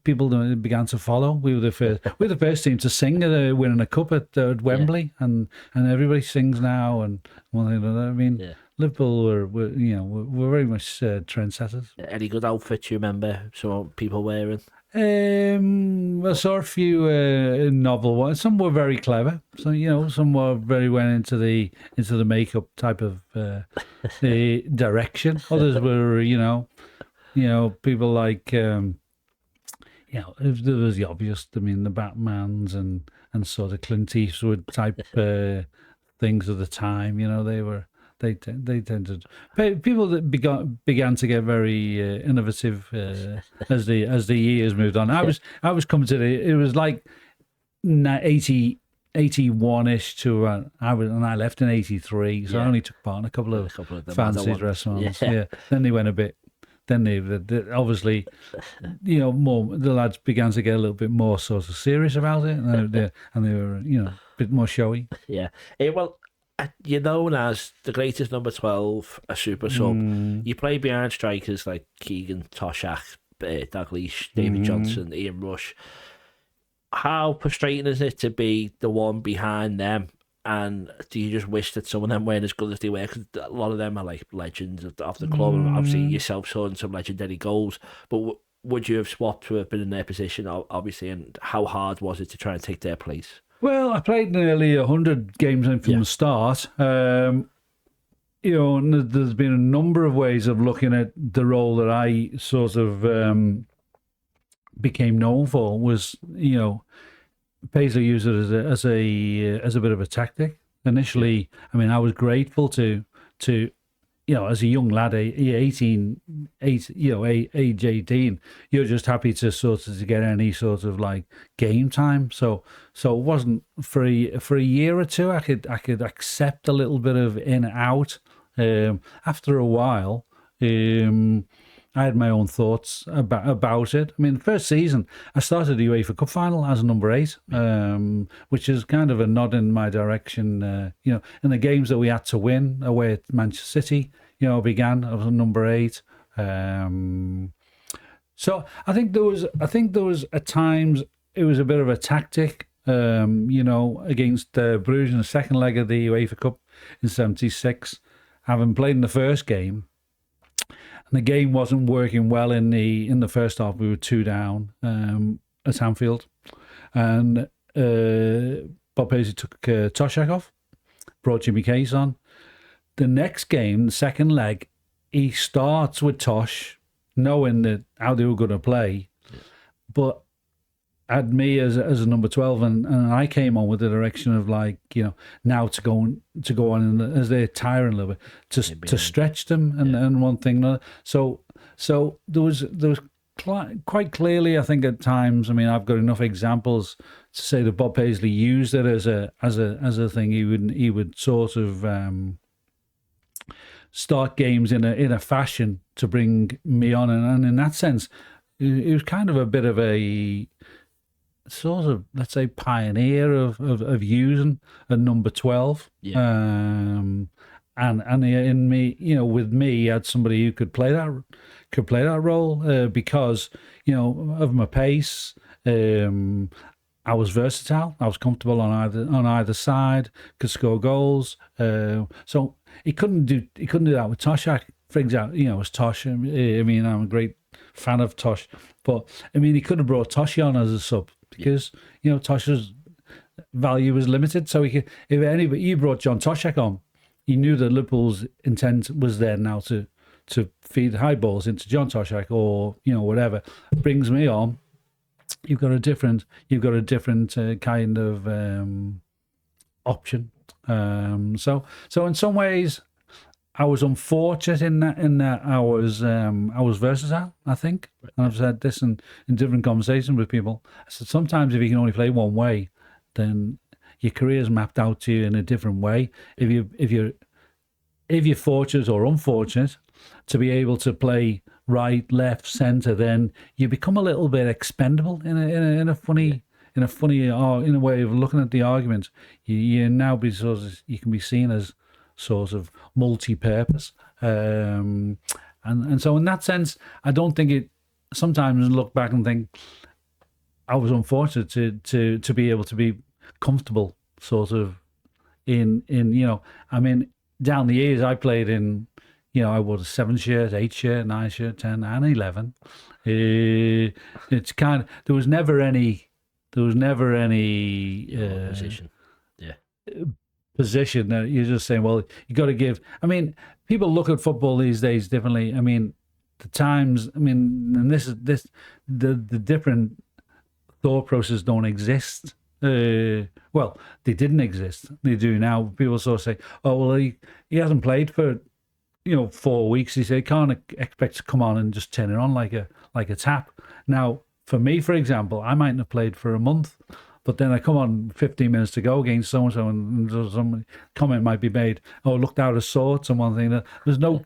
began to follow. We were the first team to sing at winning a cup at Wembley, and everybody sings now. And well, I mean, Liverpool were very much trendsetters. Any good outfits you remember some people wearing? I saw a few novel ones. Some were very clever. So some were very went into the makeup type of direction. Others were people like there was the obvious. I mean, the Batmans and sort of Clint Eastwood type things of the time. They tended, people that began to get very innovative as the years moved on. I was coming to it was like 81-ish to I left in 83, so I only took part in a couple of fancy dress ones. Yeah. Then they went a bit. Then they obviously, more the lads began to get a little bit more sort of serious about it, and they were a bit more showy. Yeah. Well, you're known as the greatest number 12, a super sub. You play behind strikers like Keegan, Toshak, Dalglish, David Johnson, Ian Rush. How frustrating is it to be the one behind them? And do you just wish that some of them weren't as good as they were? Because a lot of them are like legends of the club. And obviously, yourself scoring some legendary goals. But would you have swapped to have been in their position, obviously? And how hard was it to try and take their place? Well, I played nearly 100 games from the start. And there's been a number of ways of looking at the role that I sort of became known for. Was Paisley used it as a bit of a tactic initially. I mean, I was grateful to as a young lad, age 18, you're just happy to to get any sort of like game time. So it wasn't for a year or two. I could accept a little bit of in and out. After a while, I had my own thoughts about it. I mean, the first season, I started the UEFA Cup final as a number 8, which is kind of a nod in my direction. In the games that we had to win away at Manchester City, began as a number 8. So I think there was at times it was a bit of a tactic. Against Bruges in the second leg of the UEFA Cup in '76, having played in the first game. And the game wasn't working well in the first half. We were 2 down at Anfield, and Bob Paisley took Toshak off, brought Jimmy Case on. The next game, the second leg, he starts with Tosh, knowing how they were going to play, but had me as a number 12, and I came on with the direction of like, now to go on as they're tiring a little bit to stretch them and one thing. So there was quite clearly, I think at times, I mean, I've got enough examples to say that Bob Paisley used it as a thing. He would sort of start games in a fashion to bring me on, and in that sense, it was kind of a bit of a sort of, let's say, pioneer of using a number 12. And in me, with me, he had somebody who could play that role because of my pace. I was versatile. I was comfortable on either side. Could score goals. So he couldn't do that with Toshak, for example. It was Tosh. I mean, I'm a great fan of Tosh, but I mean, he could have brought Tosh on as a sub because Tosh's value was limited. So if you brought John Toshak on, you knew that Liverpool's intent was there now to feed high balls into John Toshak or whatever. Brings me on. You've got a different kind of option. So in some ways, I was unfortunate in that I was versatile, I think. And I've said this in different conversations with people. I said sometimes if you can only play one way, then your career's mapped out to you in a different way. If you're fortunate or unfortunate to be able to play right, left, centre, then you become a little bit expendable in a funny way of looking at the argument. You now you can be seen as sort of multi-purpose, and so in that sense, I don't think it. Sometimes look back and think I was unfortunate to be able to be comfortable, sort of in I mean, down the years I played in. I wore 7 shirt, 8 shirt, 9 shirt, 10 and 11. It's kind of there was never any position. Yeah. Position that you're just saying, well, you got to give. I mean, people look at football these days differently. I mean, the times. I mean, and the different thought processes don't exist. Well, they didn't exist. They do now. People sort of say, oh, well, he hasn't played for 4 weeks. He said, can't expect to come on and just turn it on like a tap. Now, for me, for example, I mightn't have played for a month, but then I come on 15 minutes to go against so-and-so, and some comment might be made, oh, looked out of sorts and one thing. There's no,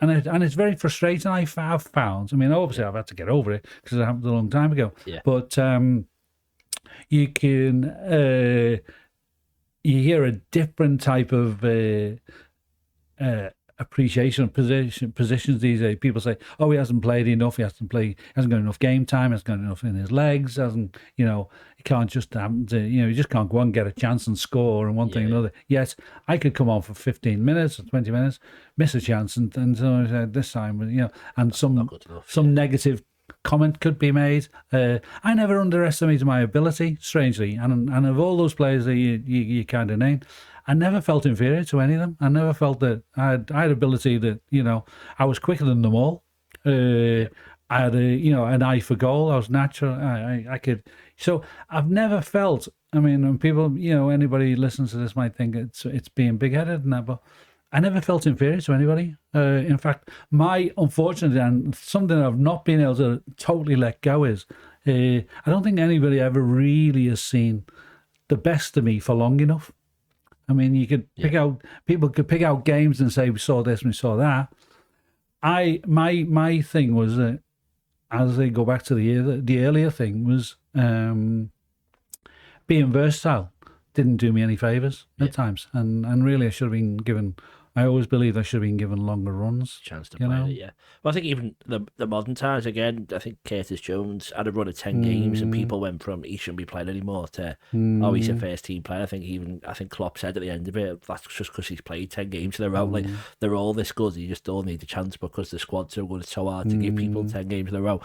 and it's very frustrating, I've found. I mean, obviously I've had to get over it because it happened a long time ago. Yeah. But you can, you hear a different type of appreciation of positions these days. People say, "Oh, he hasn't played enough. He hasn't got enough game time. Hasn't got enough in his legs. He can't just happen to, he just can't go and get a chance and score and one thing and another." Yes, I could come on for 15 minutes or 20 minutes, miss a chance, and so I said this time, and some negative comment could be made. I never underestimated my ability, strangely, and of all those players that you kind of named, I never felt inferior to any of them. I never felt that I had ability that, I was quicker than them all. I had an eye for goal. I was natural. I could. So I've never felt. I mean, when people, anybody listens to this might think it's being big-headed and that, but I never felt inferior to anybody. In fact, my unfortunate and something I've not been able to totally let go is I don't think anybody ever really has seen the best of me for long enough. I mean, you could people could pick out games and say, we saw this and we saw that. My thing was that, as they go back to the earlier thing, was being versatile didn't do me any favours at times. And really I should have been given, I always believed I should have been given longer runs. Chance to play it, yeah. Well, I think even the modern times, again, I think Curtis Jones had a run of 10 games and people went from he shouldn't be playing anymore to, oh, he's a first team player. I think Klopp said at the end of it, that's just because he's played 10 games in a row. Like, they're all this good, you just all need a chance because the squad's so good, it's so hard to give people 10 games in a row.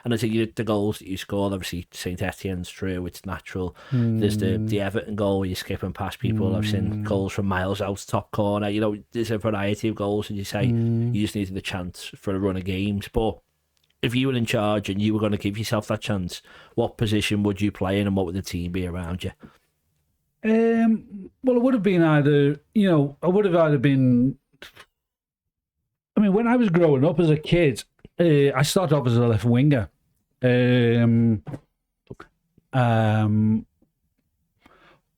And I think the goals that you scored, obviously Saint-Étienne's true, it's natural. There's the Everton goal where you're skipping past people. I've seen goals from miles out, top corner. There's a variety of goals, and you say you just needed the chance for a run of games. But if you were in charge and you were going to give yourself that chance, what position would you play in and what would the team be around you? Well, it would have been either, I would have either been... I mean, when I was growing up as a kid, I started off as a left winger.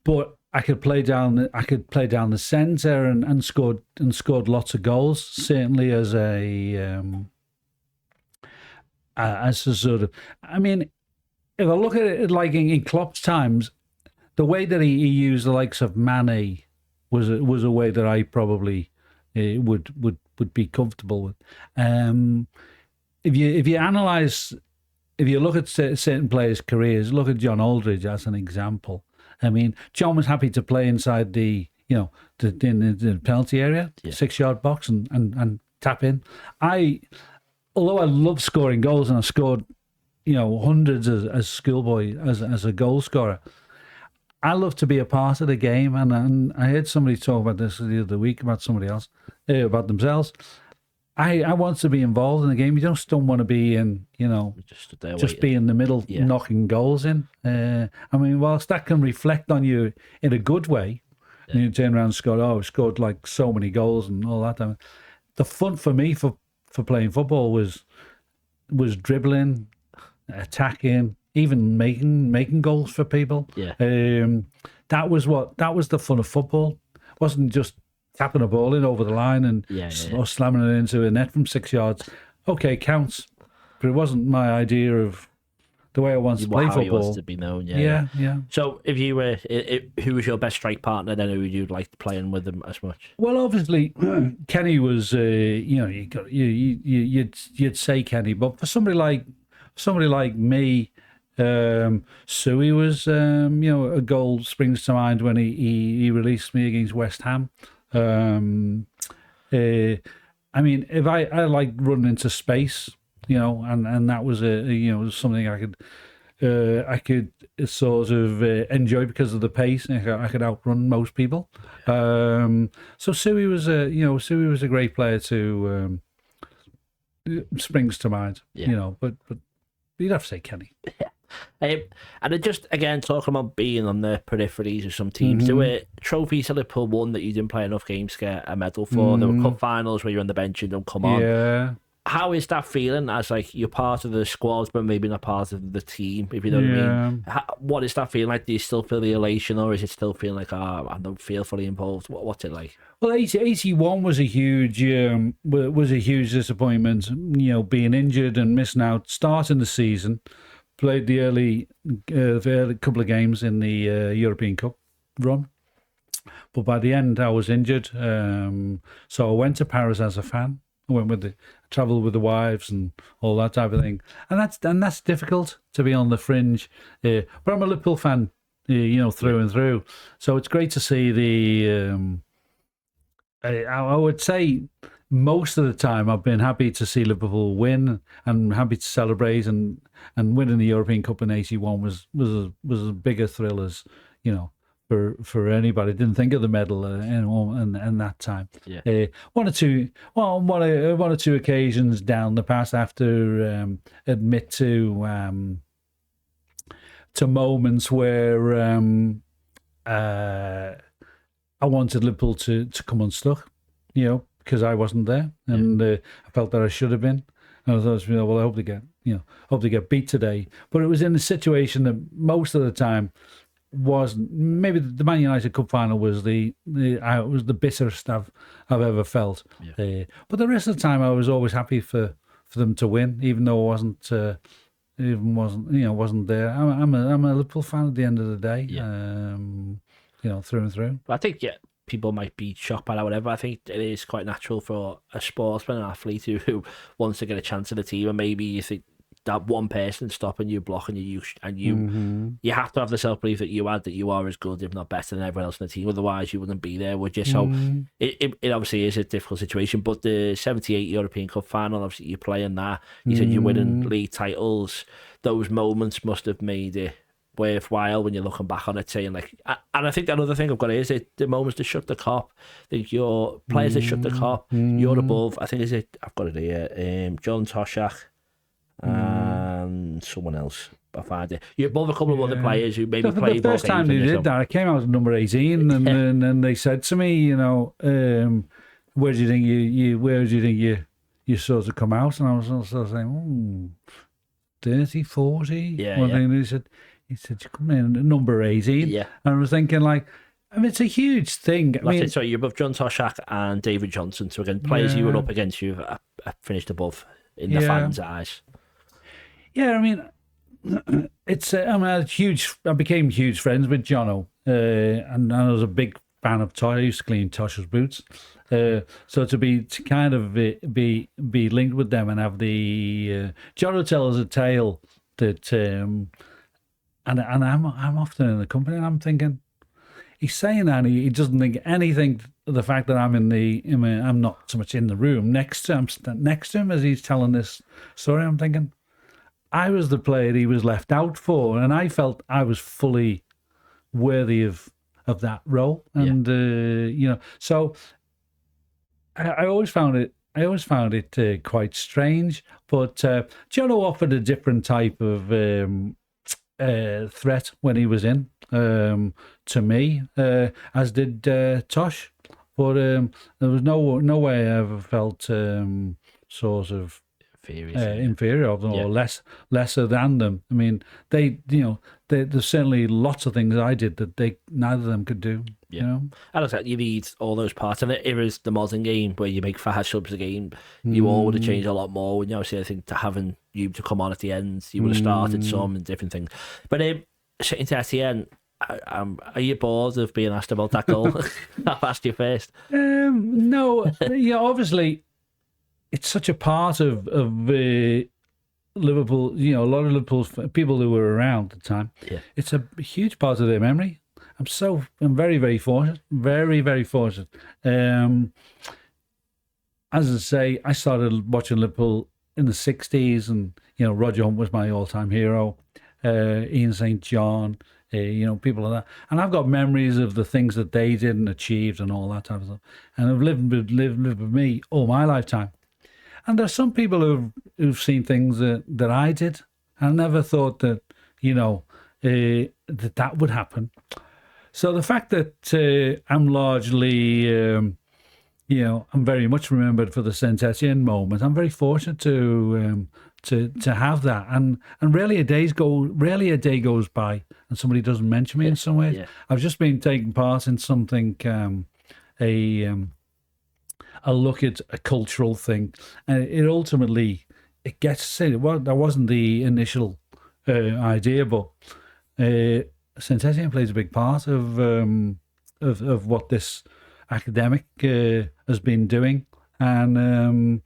But I could play down the centre and scored lots of goals. Certainly as a sort of, I mean, if I look at it like in Klopp's times, the way that he used the likes of Mane was a way that I probably would be comfortable with. If you analyse, if you look at certain players' careers, look at John Aldridge as an example. I mean, John was happy to play inside the penalty area, 6-yard box, and tap in. Although I love scoring goals, and I scored, hundreds as schoolboy as a goal scorer, I love to be a part of the game. And I heard somebody talk about this the other week about somebody else, about themselves. I want to be involved in the game. You just don't want to be in, just be in the middle knocking goals in. I mean, whilst that can reflect on you in a good way, and you turn around and scored like so many goals and all that. The fun for me for playing football was dribbling, attacking, even making goals for people. Yeah. That was the fun of football. It wasn't just tapping a ball in over the line and or slamming it into a net from 6 yards. Okay, counts, but it wasn't my idea of the way I wanted to play football. How you wanted to be known, yeah. So, if you were, who was your best strike partner? Then who you'd like playing with them as much? Well, obviously, Kenny was. You'd say Kenny, but for somebody like me. Suey was, a goal springs to mind when he released me against West Ham. I mean, if I like running into space, and that was something I could sort of enjoy because of the pace, and I could outrun most people. So Suey was a great player to springs to mind. But you'd have to say Kenny. And it just, again, talking about being on the peripheries of some teams, there were trophies that Liverpool won that you didn't play enough games to get a medal for. There were cup finals where you're on the bench and don't come on. Yeah. How is that feeling as you're part of the squad but maybe not part of the team, if you know what I mean? What is that feeling like? Do you still feel the elation, or is it still feeling like, I don't feel fully involved? What's it like? Well, 81 was a huge disappointment, being injured and missing out, starting the season. Played the early couple of games in the European Cup run. But by the end, I was injured. So I went to Paris as a fan. I travelled with the wives and all that type of thing. And that's difficult to be on the fringe. But I'm a Liverpool fan, through and through. So it's great to see the... I would say... Most of the time, I've been happy to see Liverpool win and happy to celebrate, and winning the European Cup in 81 was a bigger thrill as for anybody. Didn't think of the medal in that time. Yeah. One or two occasions down the past, after admit to moments where I wanted Liverpool to come unstuck, because I wasn't there, and I felt that I should have been. And I thought, well, I hope they get beat today. But it was in a situation that most of the time wasn't. Maybe the Man United Cup final was the bitterest I've ever felt. Yeah. But the rest of the time, I was always happy for them to win, even though I wasn't there. I'm a Liverpool fan at the end of the day. Yeah. Through and through. I think people might be shocked by that, whatever. I think it is quite natural for a sportsman, an athlete who wants to get a chance in the team, and maybe you think that one person stopping you, blocking you, and you have to have the self-belief that you are as good, if not better, than everyone else in the team. Otherwise, you wouldn't be there, would you? So it obviously is a difficult situation. But the 78 European Cup final, obviously you're playing that. You said you're winning league titles. Those moments must have made it worthwhile when you're looking back on it, saying and I think another thing I've got is the moments to shut the cop. I think your players that shut the cop, you're above. I think I've got it here. John Toshak, and someone else. I find it. You're above a couple of other players who maybe played the first time they did that, I came out at number 18, and they said to me, where do you think you sort of come out? And I was sort of saying, 30, 40. Yeah. Thing. He said, you come in at number 18. Yeah. And I was thinking, it's a huge thing. So you're above John Toshak and David Johnson. So again, players you were up against, you've finished above in the fans' eyes. Yeah, it's. I became huge friends with Jono, and I was a big fan of Tosh. I used to clean Tosh's boots, so to kind of be linked with them and have the Jono tells a tale that, and I'm often in the company and I'm thinking, he's saying that he doesn't think anything of the fact that I'm not so much in the room next to him as he's telling this story. I'm thinking, I was the player he was left out for, and I felt I was fully worthy of that role. And so I always found it quite strange. But Jono offered a different type of threat when he was in to me, as did Tosh. But there was no way I ever felt sort of inferior of them or lesser than them. There's certainly lots of things I did that neither of them could do. And you need all those parts of it. It is the modern game where you make 5 subs a game. You all would have changed a lot more. I think to having you to come on at the end, you would have started some and different things. But Saint-Étienne, are you bored of being asked about that goal? I've asked you first. No, obviously. It's such a part of Liverpool, a lot of Liverpool's people who were around at the time. Yeah. It's a huge part of their memory. I'm very, very fortunate. Very, very fortunate. As I say, I started watching Liverpool in the 60s, and, Roger Hunt was my all-time hero. Ian St. John, people like that. And I've got memories of the things that they did and achieved and all that type of stuff. And have lived with me all my lifetime. And there's some people who've seen things that I did. I never thought that, that would happen. So the fact that I'm largely, I'm very much remembered for the Saint-Étienne moment. I'm very fortunate to have that. And rarely a day goes by and somebody doesn't mention me in some ways. Yeah. I've just been taking part in something, a look at a cultural thing, and it ultimately gets said. Well, that wasn't the initial idea, but Saint-Étienne plays a big part of what this academic has been doing, and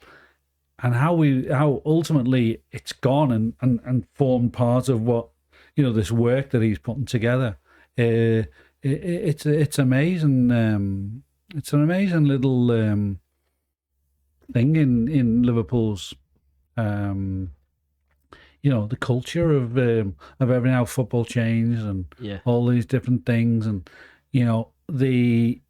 how ultimately it's gone and formed part of what this work that he's putting together. It's amazing. It's an amazing little thing in Liverpool's, the culture of everything, how football changed and all these different things, and the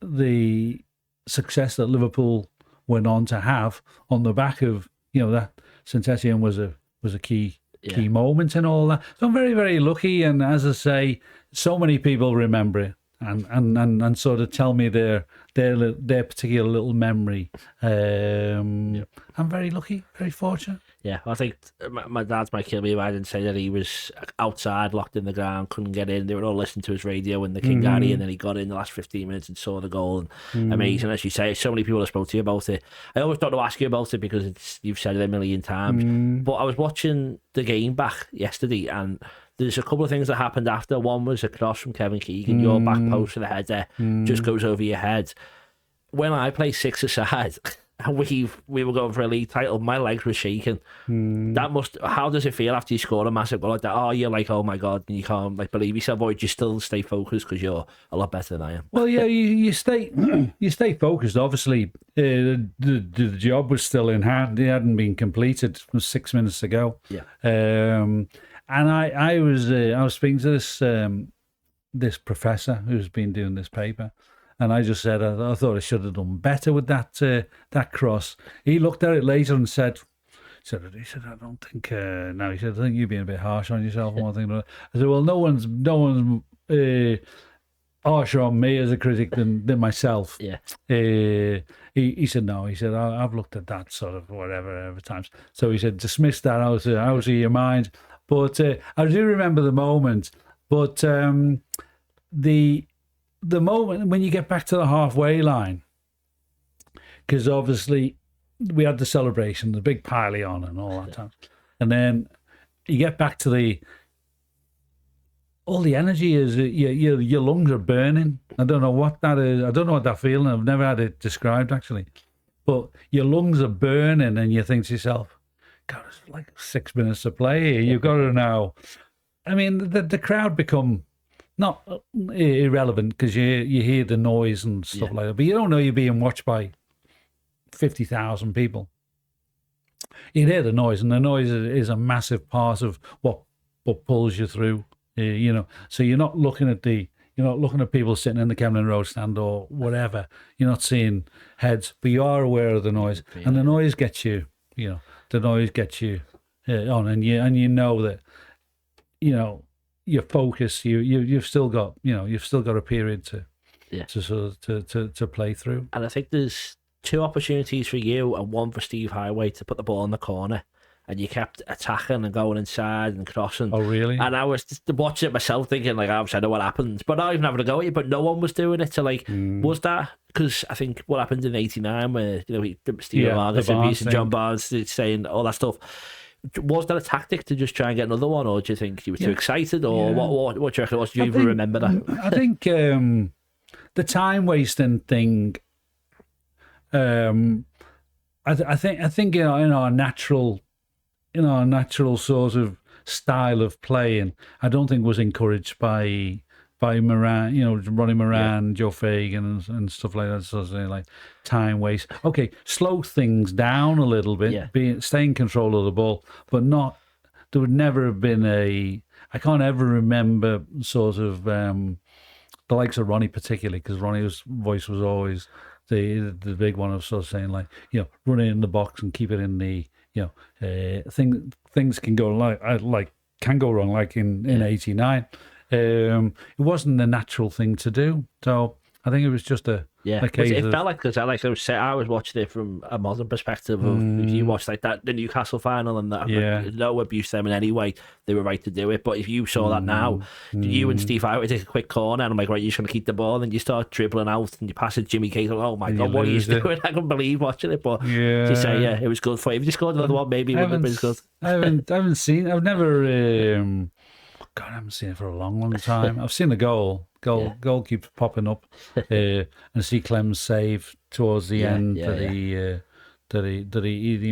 success that Liverpool went on to have on the back of that Saint-Étienne was a key moment in all that. So I'm very, very lucky, and as I say, so many people remember it. And sort of tell me their particular little memory. I'm very lucky, very fortunate. Yeah, I think my dad might kill me if I didn't say that he was outside, locked in the ground, couldn't get in. They were all listening to his radio in the King Harry, and then he got in the last 15 minutes and saw the goal. And amazing, as you say. So many people have spoke to you about it. I always thought to ask you about it because you've said it a million times. But I was watching the game back yesterday, and there's a couple of things that happened after. One was a cross from Kevin Keegan. Your back post for the header just goes over your head. When I play 6-a-side and we were going for a league title, my legs were shaking. How does it feel after you score a massive goal like that? Oh, you're like, oh my God, and you can't believe yourself, or do you still stay focused because you're a lot better than I am? Well, yeah, you stay focused. Obviously, the job was still in hand. It hadn't been completed. It was 6 minutes ago. Yeah. And I was speaking to this professor who's been doing this paper, and I just said I thought I should have done better with that cross. He looked at it later and said, He said, I don't think. No, he said, I think you're being a bit harsh on yourself. And one thing. I said, well, no one's harsher on me as a critic than myself. Yeah. He said, no. He said, I've looked at that sort of whatever times. So he said, dismiss that out of your mind. But I do remember the moment. But the moment when you get back to the halfway line, because obviously we had the celebration, the big piley on and all that time. And then you get back to all the energy is, your lungs are burning. I don't know what that is. I don't know what that feeling. I've never had it described, actually. But your lungs are burning and you think to yourself, God, it's like 6 minutes to play here. You've got to now. I mean, the crowd become not irrelevant because you hear the noise and stuff like that. But you don't know you're being watched by 50,000 people. You hear the noise, and the noise is a massive part of what pulls you through. So you're not looking at people sitting in the Kemlyn Road stand or whatever. You're not seeing heads, but you are aware of the noise, and the noise gets you. The noise gets you on, and you know that your focus. You've still got a period to play through. And I think there's 2 opportunities for you and 1 for Steve Highway to put the ball in the corner, and you kept attacking and going inside and crossing. Oh, really? And I was just watching it myself thinking, like, obviously I know what happened, but not even having a go at you, but no one was doing it. So, like, was that, because I think what happened in 89 where, Steve Vargas and John Barnes saying all that stuff, was that a tactic to just try and get another one, or do you think you were too excited, or what do you reckon? Do you even remember that? I think the time wasting thing, I think in our natural sort of style of playing, I don't think was encouraged by Moran, Ronnie Moran, Joe Fagan and stuff like that. So like time waste. Okay, slow things down a little bit, stay in control of the ball, but not. There would never have been I can't ever remember sort of the likes of Ronnie particularly, because Ronnie's voice was always the big one of sort of saying like, run it in the box and keep it in the, things can go wrong like in 89. It wasn't the natural thing to do. So I think it was just a case it felt like, because I was watching it from a modern perspective of, if you watch like that, the Newcastle final and that, no abuse them in any way, they were right to do it. But if you saw that now, you and Steve Howard take a quick corner and I'm like, right, you're just going to keep the ball, and you start dribbling out and you pass it Jimmy Case, oh my God, what are you doing? I couldn't believe watching it. But to say, it was good for you. If you scored another one, maybe it would have been good. I haven't seen, I've never... God, I haven't seen it for a long time. I've seen the goal. Goal keeps popping up, and see Clem's save towards the end that he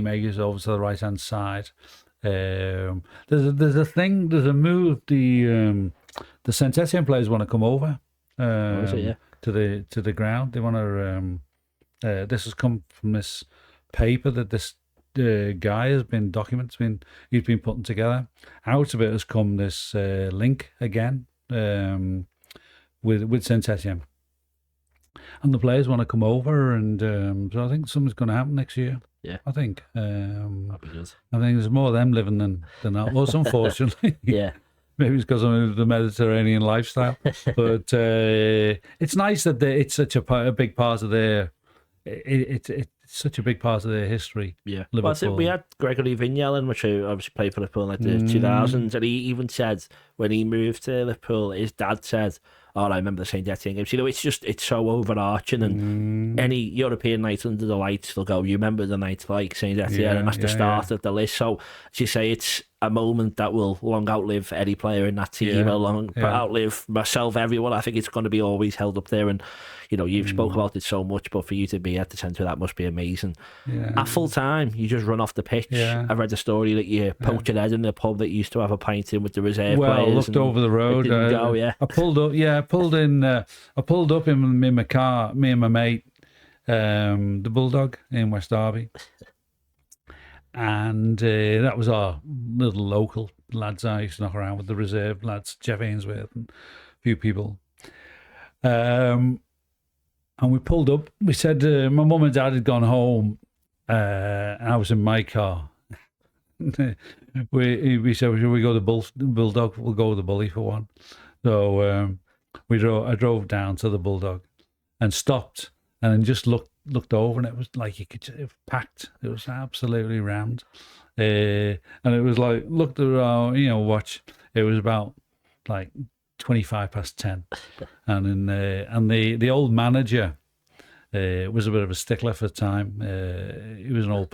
makes over to the right hand side. There's a move. The Saint-Étienne players want to come over to the ground. They want to. This has come from this paper that this guy has been documented. He's been putting together. Out of it has come this link again with Saint-Étienne, and the players want to come over, and so I think something's going to happen next year. Yeah, I think. That'd be good. I think there's more of them living than us, unfortunately. Yeah. Maybe it's because of the Mediterranean lifestyle, but it's nice that it's such a big part of their. It's such a big part of their history. Yeah, Liverpool. Well, we had Gregory Vignallen, which obviously played for Liverpool in like the 2000s, and he even said when he moved to Liverpool, his dad said, "Oh, I remember the Saint-Étienne games." It's so overarching, and any European night under the lights, they'll go, "You remember the night like Saint-Étienne," and that's the start of the list. So, as you say, it's a moment that will long outlive any player in that team, outlive myself, everyone. I think it's going to be always held up there, and you've spoke about it so much, but for you to be at the centre of that must be amazing. At full time, you just run off the pitch. I read the story that you poked your head in the pub that you used to have a pint in with the reserve players. Well, looked over the road. I pulled up. I pulled up in my car. Me and my mate, the Bulldog in West Derby, and that was our little local lads. I used to knock around with the reserve lads, Jeff Ainsworth and a few people. And we pulled up. We said my mum and dad had gone home, and I was in my car. we said, should we go to Bulldog? We'll go with the Bully for one. So I drove down to the Bulldog and stopped and then just looked over, and it was like it was packed. It was absolutely rammed. And it was like, looked at our watch. It was about like 10:25, and the old manager was a bit of a stickler for the time. He was an old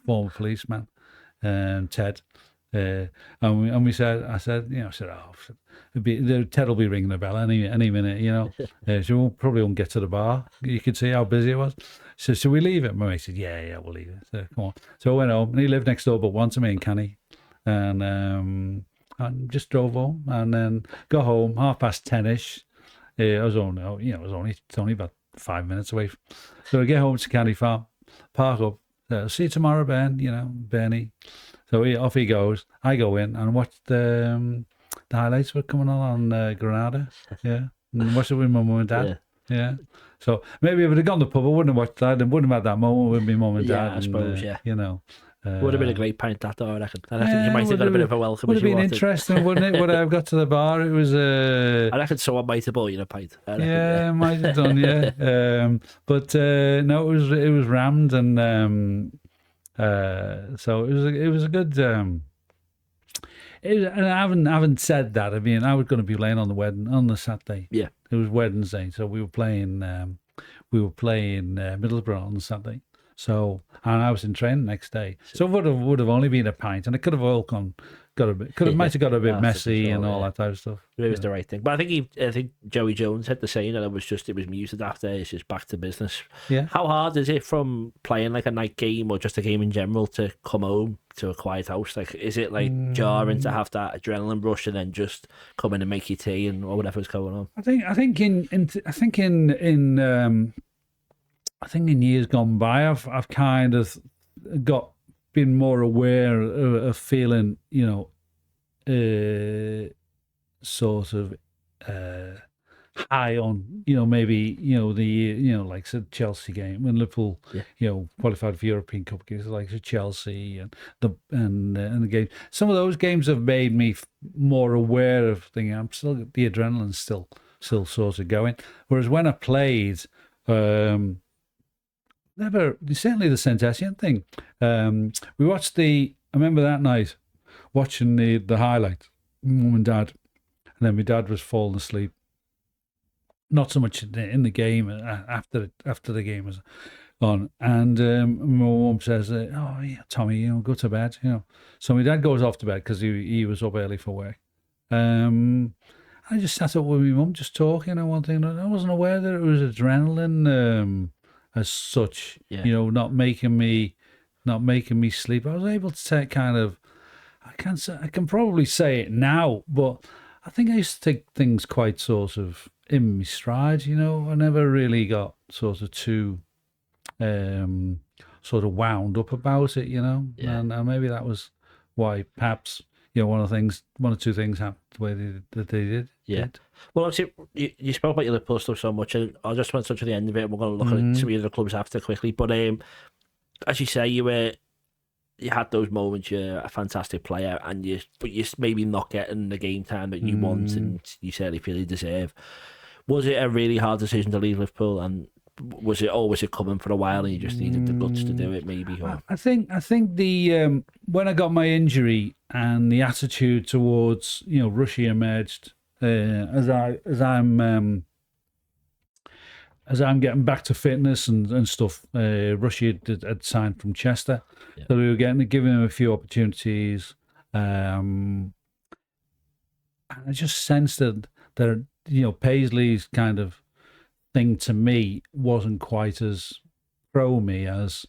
former policeman, Ted. And we said, Ted will be ringing the bell any minute, so we probably won't get to the bar. You could see how busy it was. So should we leave it? My mate said, yeah, we'll leave it. So come on. So I went home, and he lived next door but one to me in Canny, and just drove home, and then got home 10:30ish. I was only about 5 minutes away. So I get home to Canny Farm, park up. See you tomorrow, Ben. Bernie. So off he goes. I go in and watch the highlights were coming on Granada. Yeah, and watch it with my mum and dad. Yeah. So maybe if I'd have gone to the pub, I wouldn't have watched that. I wouldn't have had that moment with my mum and dad. I suppose. Would have been a great pint that, though, I reckon. I reckon you might have got a bit of a welcome. Would have been interesting, wouldn't it? Would I have got to the bar? It was. I reckon someone might have bought you a pint. Might have done. Yeah, but no, it was rammed, and so it was a good. And I haven't said that. I mean, I was going to be playing on the Saturday. Yeah, it was Wednesday, so we were playing Middlesbrough on the Saturday. So, and I was in training next day, so it would have only been a pint, and it could have all might have got a bit messy and all that type of stuff. It was the right thing, but I think Joey Jones had the saying that it was muted after. It's just back to business. Yeah. How hard is it from playing like a night game or just a game in general to come home to a quiet house? Like, is it like jarring to have that adrenaline rush and then just come in and make your tea or whatever's going on? I think in years gone by, I've kind of been more aware of feeling, sort of high on, maybe, like the Chelsea game when Liverpool, qualified for European Cup games, like the Chelsea and the game. Some of those games have made me more aware of thinking I'm still, the adrenaline's still sort of going. Whereas when I played, certainly the Saint-Étienne thing. We watched I remember that night watching the highlights, mum and dad, and then my dad was falling asleep. Not so much in the game, after the game was on, and my mum says, "Oh yeah, Tommy, go to bed." So my dad goes off to bed because he was up early for work. I just sat up with my mum, just talking and one thing. I wasn't aware that it was adrenaline. As such, not making me sleep. I was able to take kind of, I can probably say it now, but I think I used to take things quite sort of in my stride. I never really got sort of too, sort of wound up about it. And maybe that was why perhaps one or two things happened the way that they did. Yeah. Well, obviously, you spoke about your Liverpool stuff so much, and I just want to touch at the end of it. We're going to look at some of the other clubs after quickly. But as you say, you had those moments. You're a fantastic player, but you're maybe not getting the game time that you want, and you certainly feel you deserve. Was it a really hard decision to leave Liverpool, and was it coming for a while, and you just needed the guts to do it? Maybe. Or? I think the when I got my injury and the attitude towards Russia emerged. As I'm getting back to fitness and stuff, Russia had signed from Chester, so we were giving him a few opportunities, and I just sensed that Paisley's kind of thing to me wasn't quite as pro me as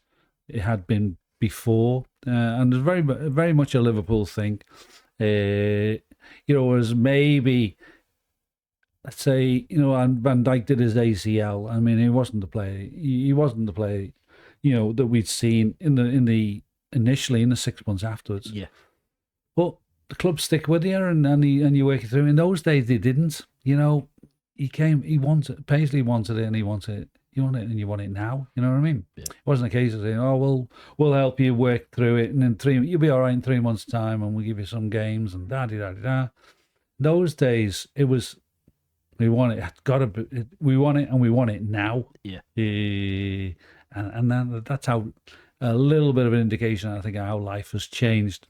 it had been before, and it's very very much a Liverpool thing. As maybe, let's say, and Van Dijk did his ACL. I mean, he wasn't the player. He wasn't the player, that we'd seen initially in the 6 months afterwards. Yeah. But the club stick with you, and you work it through. In those days, they didn't. Paisley wanted it, and he wanted You want it, and you want it now. You know what I mean? Yeah. It wasn't a case of saying, "Oh, we'll help you work through it, and in you'll be all right in 3 months' time, and we'll give you some games and da da da da." Those days, it was we want it. We want it, and we want it now. Yeah. And then that's how a little bit of an indication, I think, of how life has changed.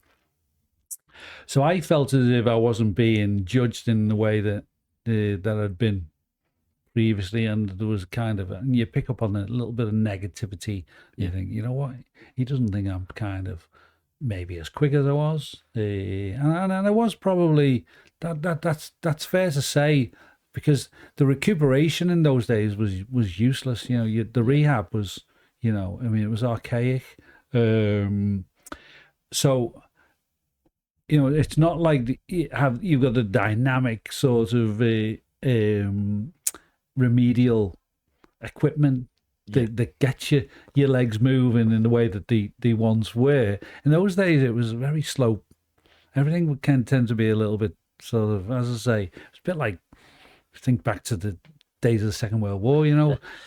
So I felt as if I wasn't being judged in the way that I'd been previously, and there was kind of, and you pick up on a little bit of negativity. You think, you know what, he doesn't think I'm kind of maybe as quick as I was, and I was probably that's fair to say, because the recuperation in those days was useless. The rehab was, I mean, it was archaic. So, it's not like you've got a dynamic sort of remedial equipment that gets your legs moving in the way that they once were. In those days, it was very slow. Everything can tend to be a little bit sort of, as I say, it's a bit like, think back to the days of the Second World War,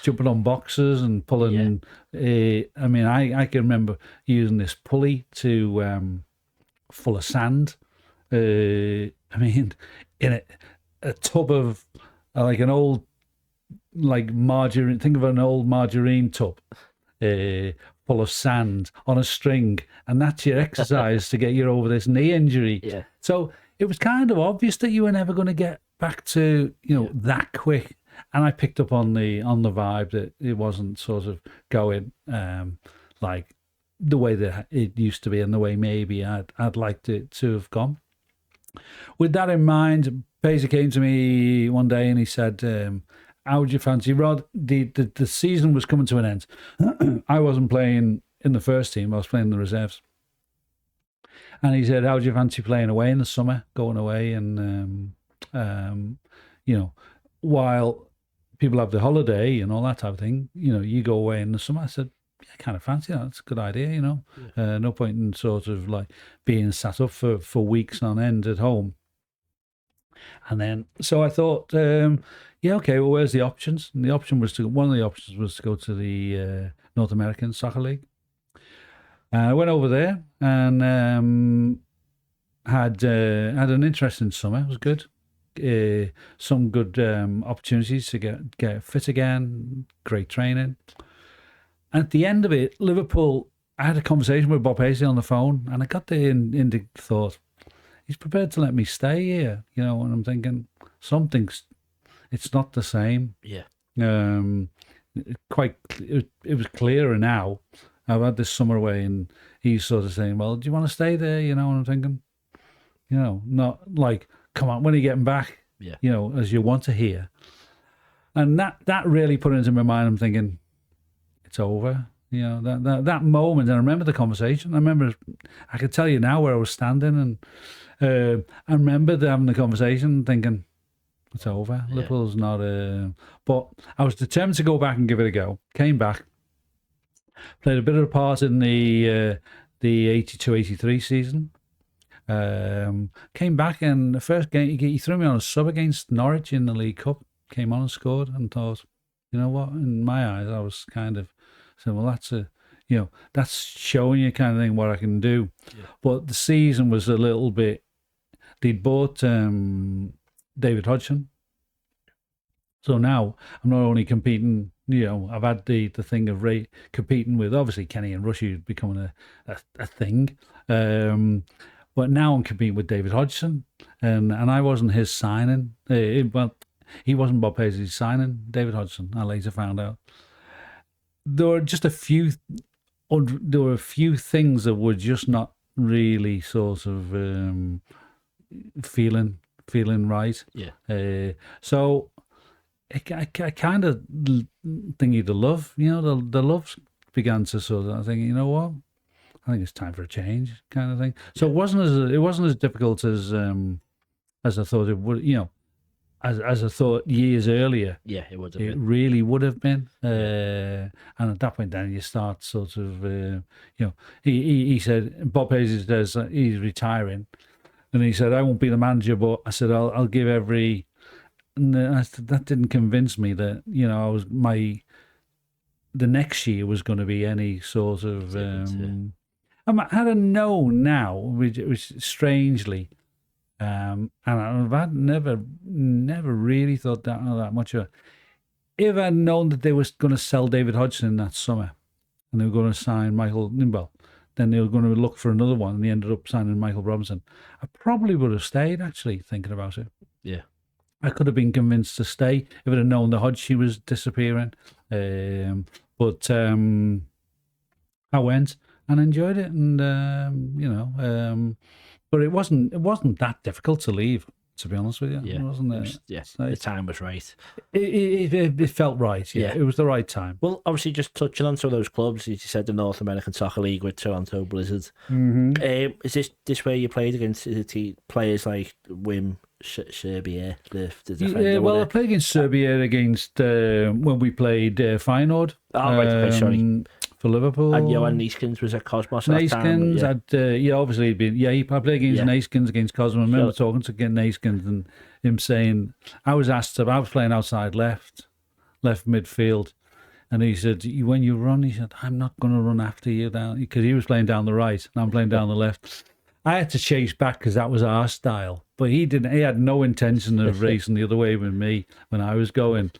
jumping on boxes and pulling. I mean, I can remember using this pulley to full of sand. I mean, in a tub of like an old margarine. Think of an old margarine tub full of sand on a string, and that's your exercise to get you over this knee injury. Yeah. So it was kind of obvious that you were never going to get back to that quick. And I picked up on the vibe that it wasn't sort of going like the way that it used to be, and the way maybe I'd liked it to have gone. With that in mind, Paisley came to me one day and he said, "How would you fancy, Rod? The season was coming to an end. I wasn't playing in the first team; I was playing in the reserves." And he said, "How would you fancy playing away in the summer, going away and while people have the holiday and all that type of thing, you go away in the summer?" I said, "Yeah, I kind of fancy that. It's a good idea, no point in sort of like being sat up for weeks on end at home." And then, so I thought, okay, well, where's the options? And one of the options was to go to the North American Soccer League. I went over there and had an interesting summer. It was good. Some good opportunities to get fit again, great training. And at the end of it, Liverpool, I had a conversation with Bob Paisley on the phone, and I got there in the thought, he's prepared to let me stay here, and I'm thinking, it's not the same. Yeah. It was clearer now. I've had this summer away, and he's sort of saying, "Well, do you want to stay there?" And I'm thinking, not like, "Come on, when are you getting back?" Yeah. As you want to hear. And that really put it into my mind. I'm thinking, it's over. That moment, and I remember the conversation. I could tell you now where I was standing, and I remember having the conversation thinking, it's over. Yeah. Liverpool's not but I was determined to go back and give it a go. Came back, played a bit of a part in the 82-83 season. Came back, and the first game he threw me on a sub against Norwich in the League Cup. Came on and scored, and thought, you know what? In my eyes, I was kind of saying, well, that's showing you kind of thing what I can do. Yeah. But the season was a little bit. They'd bought David Hodgson, so now I'm not only competing. I've had the thing of competing with obviously Kenny and Rushy becoming a thing. But now I'm competing with David Hodgson, and I wasn't his signing. He wasn't Bob Paisley's signing. David Hodgson, I later found out. There were just a few things that were just not really sort of feeling right. Yeah. So I kind of thinking the love, the love began to sort of, I think, you know what? I think it's time for a change, kind of thing. So it wasn't as difficult as I thought it would. As I thought years earlier. Yeah, it would have been. It really would have been. And at that point, then you start sort of. He said, Bob Paisley says he's retiring, and he said, "I won't be the manager, but," I said, "I'll give every." And I said, that didn't convince me that I was the next year was going to be any sort of. Had I known now, which strangely, and I've never really thought that much of it. If I'd known that they were going to sell David Hodgson that summer, and they were going to sign Michael Nimble, then they were going to look for another one, and they ended up signing Michael Robinson. I probably would have stayed, actually, thinking about it. Yeah. I could have been convinced to stay if I'd have known the Hodge was disappearing. But I went and enjoyed it, and but it wasn't that difficult to leave, to be honest with you. Yeah, wasn't it? Yes, the time was right. It felt right. Yeah, it was the right time. Well, obviously, just touching on some of those clubs, as you said, the North American Soccer League with Toronto Blizzard. Mm-hmm. Is this where you played against players like Wim Serbia, the defender? Well, I played against Serbia against when we played Feyenoord. Oh, right, okay, sorry. For Liverpool. And Johan Neeskens was at Cosmos at that time. Neeskens, obviously he'd been. I played against Neeskens against Cosmos. I remember talking to Neeskens and him saying, I was playing outside left midfield. And he said, when you run, he said, I'm not going to run after you down, because he was playing down the right and I'm playing down the left. I had to chase back because that was our style. But he didn't. He had no intention of racing the other way with me when I was going.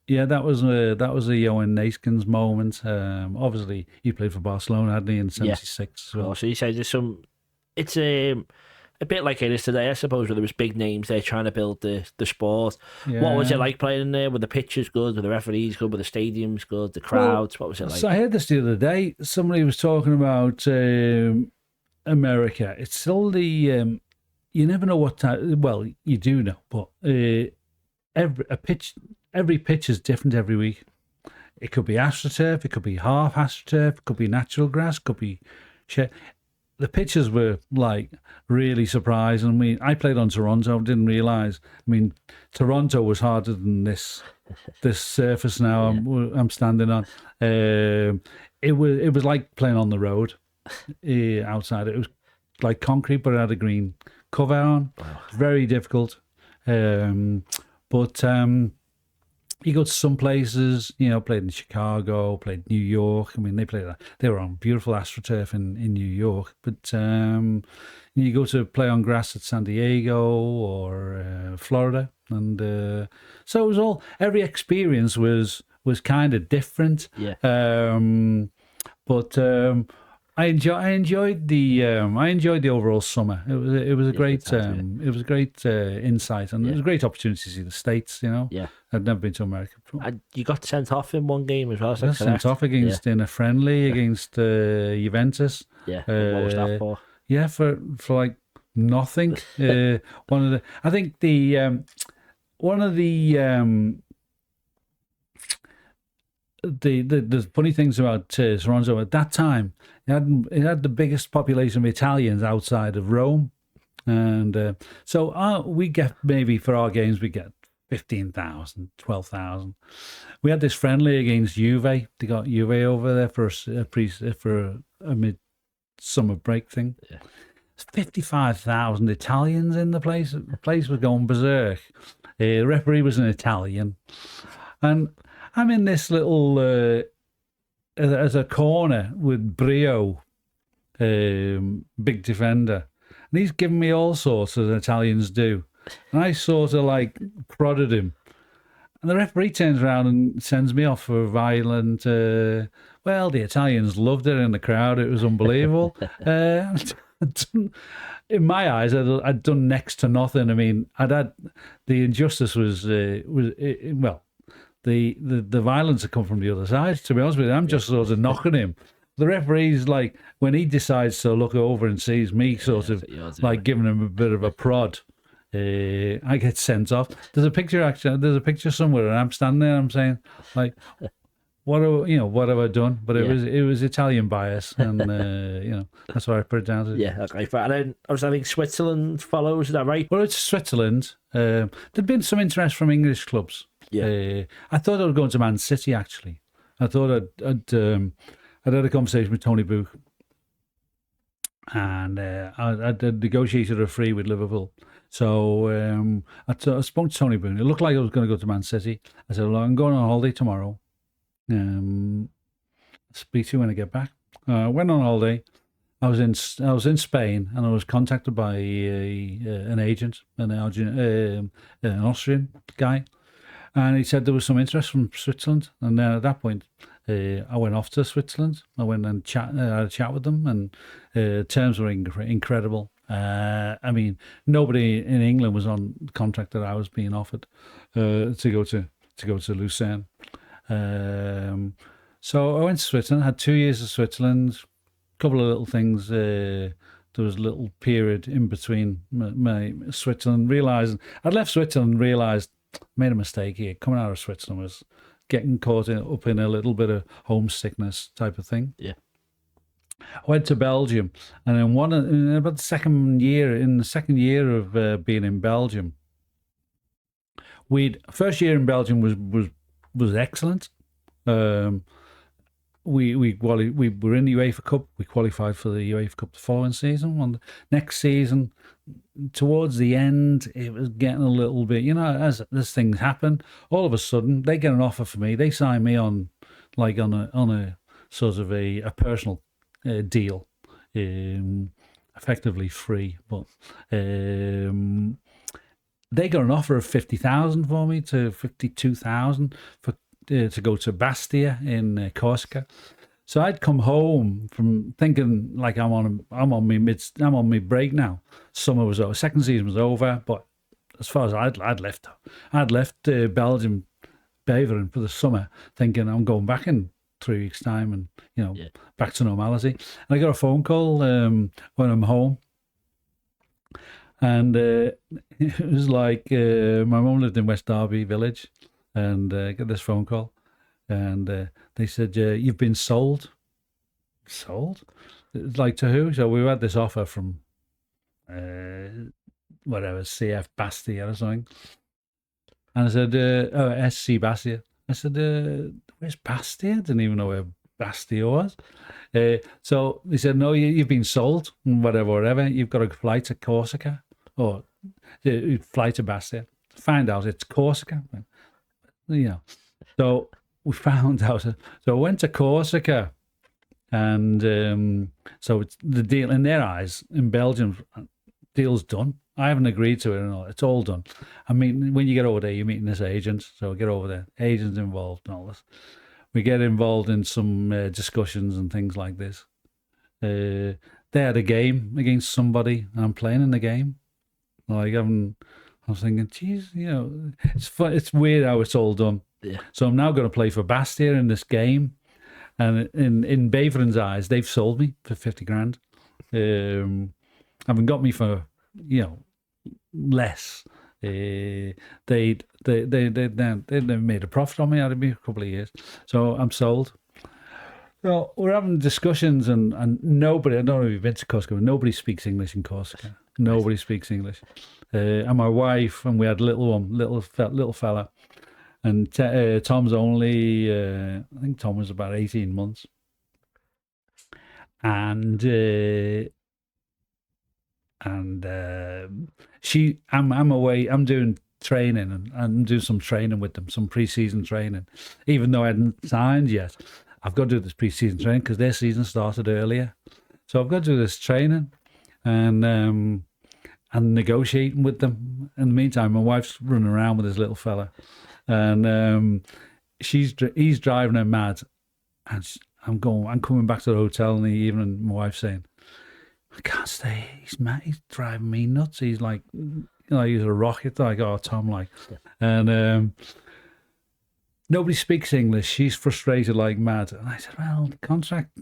Yeah, that was a Johan Neeskens moment. Obviously, he played for Barcelona, hadn't he, in '76 as well. So you say it's a bit like it is today, I suppose, where there was big names there trying to build the sport. Yeah. What was it like playing in there? Were the pitches good? Were the referees good? Were the stadiums good? The crowds? What was it like? So I heard this the other day. Somebody was talking about America. It's still the you never know what time. Well, you do know, but every pitch is different every week. It could be AstroTurf, it could be half AstroTurf, it could be natural grass, it could be the pitches were like really surprising. I mean, I played on Toronto, didn't realise. I mean, Toronto was harder than this surface now I'm standing on. It was like playing on the road outside. It was like concrete, but it had a green cover on. Wow. Very difficult. But you go to some places, played in Chicago, played New York. I mean, they were on beautiful AstroTurf in New York. But you go to play on grass at San Diego or Florida. And so it was every experience was kind of different. Yeah. But I enjoyed the overall summer. It was a great insight, and it was a great opportunity to see the States. Yeah, I'd never been to America before. And you got sent off in one game as well. I got sent off in a friendly against Juventus. Yeah, what was that for? Yeah, for like nothing. The funny things about Toronto at that time, it had the biggest population of Italians outside of Rome, and so we get, maybe for our games we get 15,000, 12,000. We had this friendly against Juve. They got Juve over there for a mid-summer break thing. Yeah. 55,000 Italians in the place. The place was going berserk. The referee was an Italian, and I'm in this little as a corner with Brio, big defender, and he's giving me all sorts, as Italians do, and I sort of like prodded him, and the referee turns around and sends me off for violent. Well, the Italians loved it in the crowd; it was unbelievable. In my eyes, I'd done next to nothing. I mean, the injustice was well. The violence had come from the other side, to be honest with you. I'm just sort of knocking him. The referee's like, when he decides to look over and sees me sort of like giving him a bit of a prod, I get sent off. There's a picture somewhere, and I'm standing there, I'm saying, like, what have I done? But it was Italian bias, and that's why I put it down to. Yeah, okay. And then I think Switzerland follows, is that right? Well, it's Switzerland. There'd been some interest from English clubs. Yeah, I thought I was going to Man City. Actually, I thought I'd had a conversation with Tony Book, and I'd negotiated a free with Liverpool. So I spoke to Tony Boone. It looked like I was going to go to Man City. I said, well, I'm going on holiday tomorrow. Speak to you when I get back. I went on holiday. I was in Spain, and I was contacted by an agent, an Austrian guy, and he said there was some interest from Switzerland. And then at that point, I went off to Switzerland. I went and had a chat with them, and terms were incredible. I mean, nobody in England was on the contract that I was being offered to go to Luzern. So I went to Switzerland. Had 2 years of Switzerland. Couple of little things. There was a little period in between my Switzerland. I'd left Switzerland and realised made a mistake here. Coming out of Switzerland was getting caught up in a little bit of homesickness type of thing. Yeah. I went to Belgium, and in about the second year of being in Belgium, first year in Belgium was excellent. We were in the UEFA Cup. We qualified for the UEFA Cup the following season. On the next season, towards the end, it was getting a little bit, as things happen. All of a sudden, they get an offer for me. They sign me on a sort of a personal deal, effectively free. But they got an offer of 50,000 for me to 52,000 to go to Bastia in Corsica. So I'd come home from thinking like I'm on my break now. Summer was over, second season was over, but as far as I'd left Belgium, Beveren for the summer, thinking I'm going back in 3 weeks' time and back to normality. And I got a phone call when I'm home, and it was like my mum lived in West Derby Village. And got this phone call, and they said, you've been sold. Sold? Like to who? So we had this offer from CF Bastia or something. And I said, SC Bastia. I said, where's Bastia? I didn't even know where Bastia was. So they said, no, you've been sold, whatever. You've got to fly to Corsica, or fly to Bastia. Find out it's Corsica. So we found out. So I went to Corsica, and so it's the deal in their eyes in Belgium. Deal's done. I haven't agreed to it and all. It's all done. I mean, when you get over there, you're meeting this agent. So get over there. Agents involved and all this. We get involved in some discussions and things like this. They had a game against somebody, and I'm playing in the game. Like I was thinking, geez, it's weird how it's all done. Yeah. So I'm now going to play for Bastia in this game, and in Beveren's eyes, they've sold me for 50 grand. Haven't got me for less. They made a profit on me out of me a couple of years, so I'm sold. So we're having discussions, and nobody, I don't know if you've been to Corsica, but nobody speaks English in Corsica. Nobody speaks English. And my wife, and we had a little fella, and Tom's only, I think Tom was about 18 months. And I'm away, I'm doing training, and I'm doing some training with them, some pre-season training, even though I hadn't signed yet. I've got to do this pre-season training because their season started earlier. So I've got to do this training and negotiating with them. In the meantime, my wife's running around with this little fella, and he's driving her mad. And I'm coming back to the hotel in the evening. My wife's saying, I can't stay. He's mad. He's driving me nuts. He's like, he's a rocket. Like, oh, Tom, like, and nobody speaks English. She's frustrated like mad. And I said, well, the contract's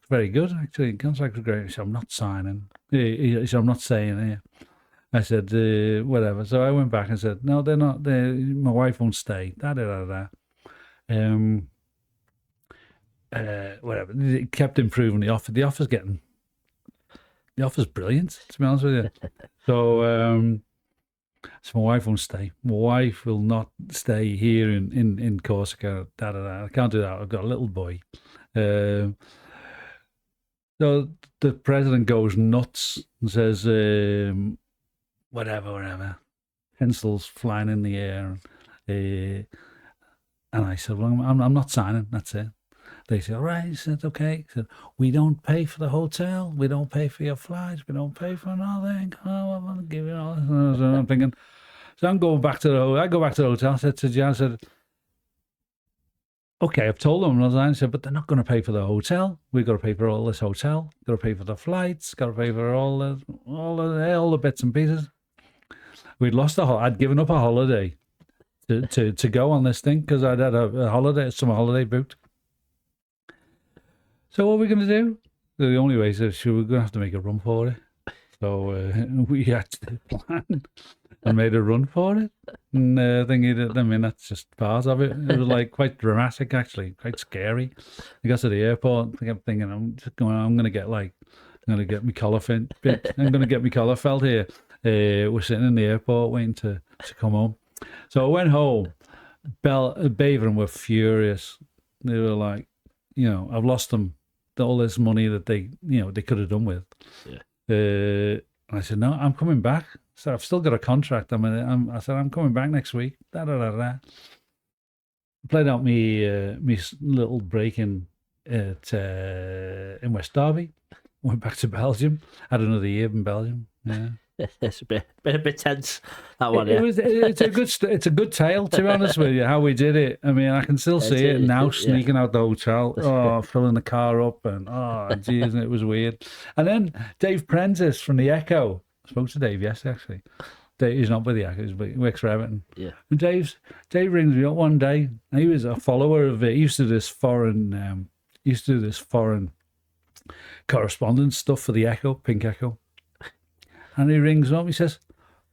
very good, actually. The contract's great. She said, I'm not signing. He said, I'm not staying here. I said, whatever. So I went back and said, no, they're not. My wife won't stay. Whatever. It kept improving the offer. The offer's brilliant, to be honest with you. So my wife won't stay. My wife will not stay here in Corsica. I can't do that. I've got a little boy. So the president goes nuts and says, whatever. Pencils flying in the air. And I said, well, I'm not signing, that's it. They said, all right. He said, okay. He said, we don't pay for the hotel. We don't pay for your flights. We don't pay for nothing. Oh, I'm going to give you all this. So I'm thinking, so I'm going back to the hotel. I go back to the hotel. I said to Jan, I said, okay, I've told them I'm not signing. I said, but they're not going to pay for the hotel. We've got to pay for all this hotel. Got to pay for the flights. Got to pay for all the bits and pieces. We'd lost I'd given up a holiday to go on this thing because I'd had a summer holiday booked. So what are we going to do? The only way is we're going to have to make a run for it. So we had to plan and made a run for it. And that's just part of it. It was like quite dramatic, actually, quite scary. I got to the airport. I kept thinking, I'm going to get my collar I'm going to get my collar felt here. We're sitting in the airport waiting to come home. So I went home. Beveren were furious. They were like, I've lost them all this money that they could have done with. Yeah. And I said, no, I'm coming back. So I've still got a contract. I said, I'm coming back next week. I played out me little break in West Derby. Went back to Belgium. Had another year in Belgium. Yeah. It's a bit tense, that one. It's a good tale, to be honest with you, how we did it. I mean, I can still see it now, sneaking out the hotel, filling the car up, and geez, it was weird. And then Dave Prentice from the Echo. I spoke to Dave yesterday, actually. He's not with the Echo, but he works for Everton. Yeah. And Dave rings me up one day, and he was a follower of it. He used to do this foreign correspondence stuff for the Echo, Pink Echo. And he rings up, he says,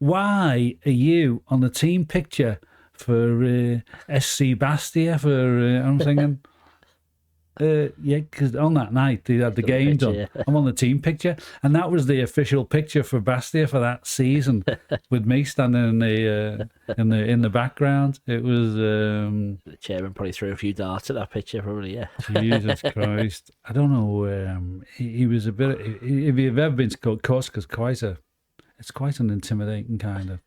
why are you on the team picture for SC Bastia? I'm thinking, yeah, because on that night they had the game done. Yeah. I'm on the team picture. And that was the official picture for Bastia for that season, with me standing in the background. It was... the chairman probably threw a few darts at that picture, probably, yeah. Jesus Christ. I don't know. He was a bit... If you've ever been to Kursk, it's quite an intimidating kind of...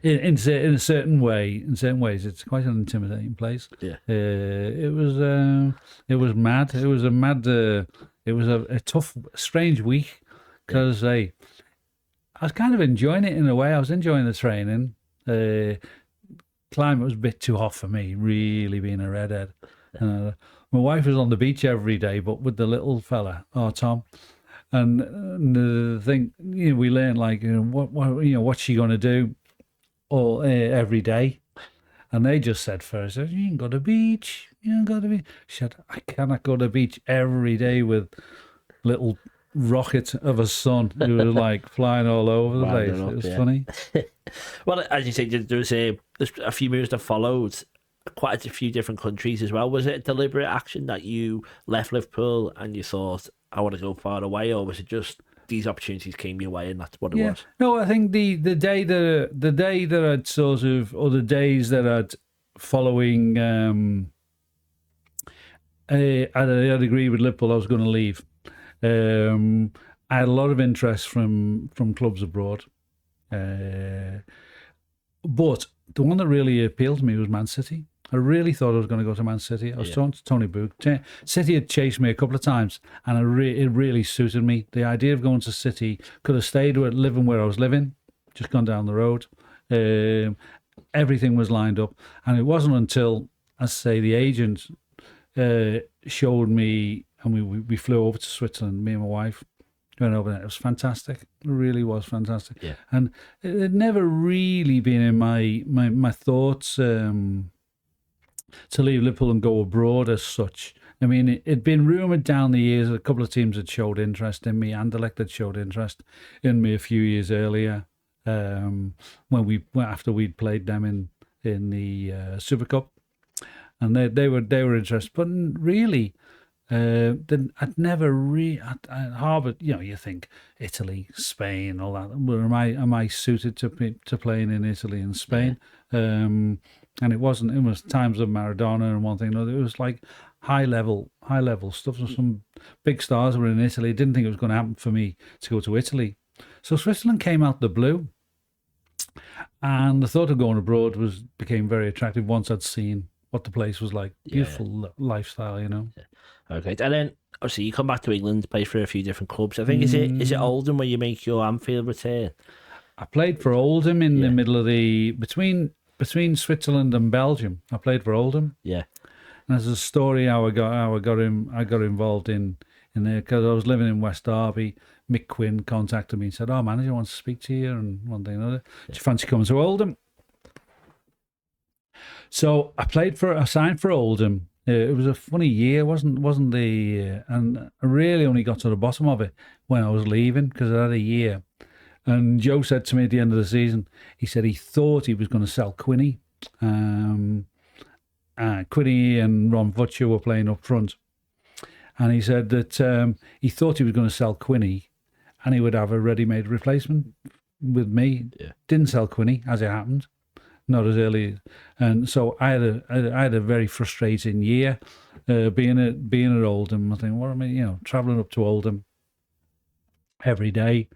In a certain ways, it's quite an intimidating place. Yeah. It was mad. It was a tough, strange week because I was kind of enjoying it in a way. I was enjoying the training. Climate was a bit too hot for me, really, being a redhead. My wife was on the beach every day, but with the little fella, Tom. And the thing, we learned what's she going to do every day? And they just said first, you can go to the beach. You can go to the beach. She said, I cannot go to the beach every day with little rocket of a son who was like flying all over the place. It was funny. Well, as you say, there's a few moves that followed. Quite a few different countries as well. Was it a deliberate action that you left Liverpool and you thought, I want to go far away, or was it just these opportunities came your way and that's what it was? No, I think the day that I'd sort of, or the days that I'd following, I'd agreed with Liverpool I was going to leave. I had a lot of interest from clubs abroad, but the one that really appealed to me was Man City. I really thought I was going to go to Man City. I was talking to Tony Book. City had chased me a couple of times, and it really suited me. The idea of going to City, could have stayed living where I was living, just gone down the road. Everything was lined up, and it wasn't until, as I say, the agent showed me, and we flew over to Switzerland, me and my wife. Went over there. It was fantastic. It really was fantastic. Yeah. And it had never really been in my thoughts to leave Liverpool and go abroad as such. I mean, it'd been rumoured down the years that a couple of teams had showed interest in me. Anderlecht had showed interest in me a few years earlier, after we'd played them in the Super Cup, and they were interested. But really, then I'd never Harvard. You think Italy, Spain, all that. Well, am I suited to playing in Italy and Spain? Yeah. And it wasn't. It was times of Maradona and one thing. It was like high level stuff. Some big stars were in Italy. Didn't think it was going to happen for me to go to Italy. So Switzerland came out the blue, and the thought of going abroad became very attractive once I'd seen what the place was like. Beautiful lifestyle, you know. Yeah. Okay, and then obviously you come back to England, play for a few different clubs. I think is it Oldham where you make your Anfield return? I played for Oldham in the middle of between Switzerland and Belgium. I played for Oldham. Yeah. And there's a story how I got involved in there because I was living in West Derby. Mick Quinn contacted me and said, "Oh, manager wants to speak to you," and one thing and another. Do you fancy coming to Oldham? So I signed for Oldham. It was a funny year, wasn't the? And I really only got to the bottom of it when I was leaving because I had a year. And Joe said to me at the end of the season, he said he thought he was going to sell Quinny. Quinny and Ron Butcher were playing up front. And he said that he thought he was going to sell Quinny and he would have a ready-made replacement with me. Yeah. Didn't sell Quinny, as it happened. Not as early. And so I had a very frustrating year being at Oldham. I think, what am I, travelling up to Oldham every day.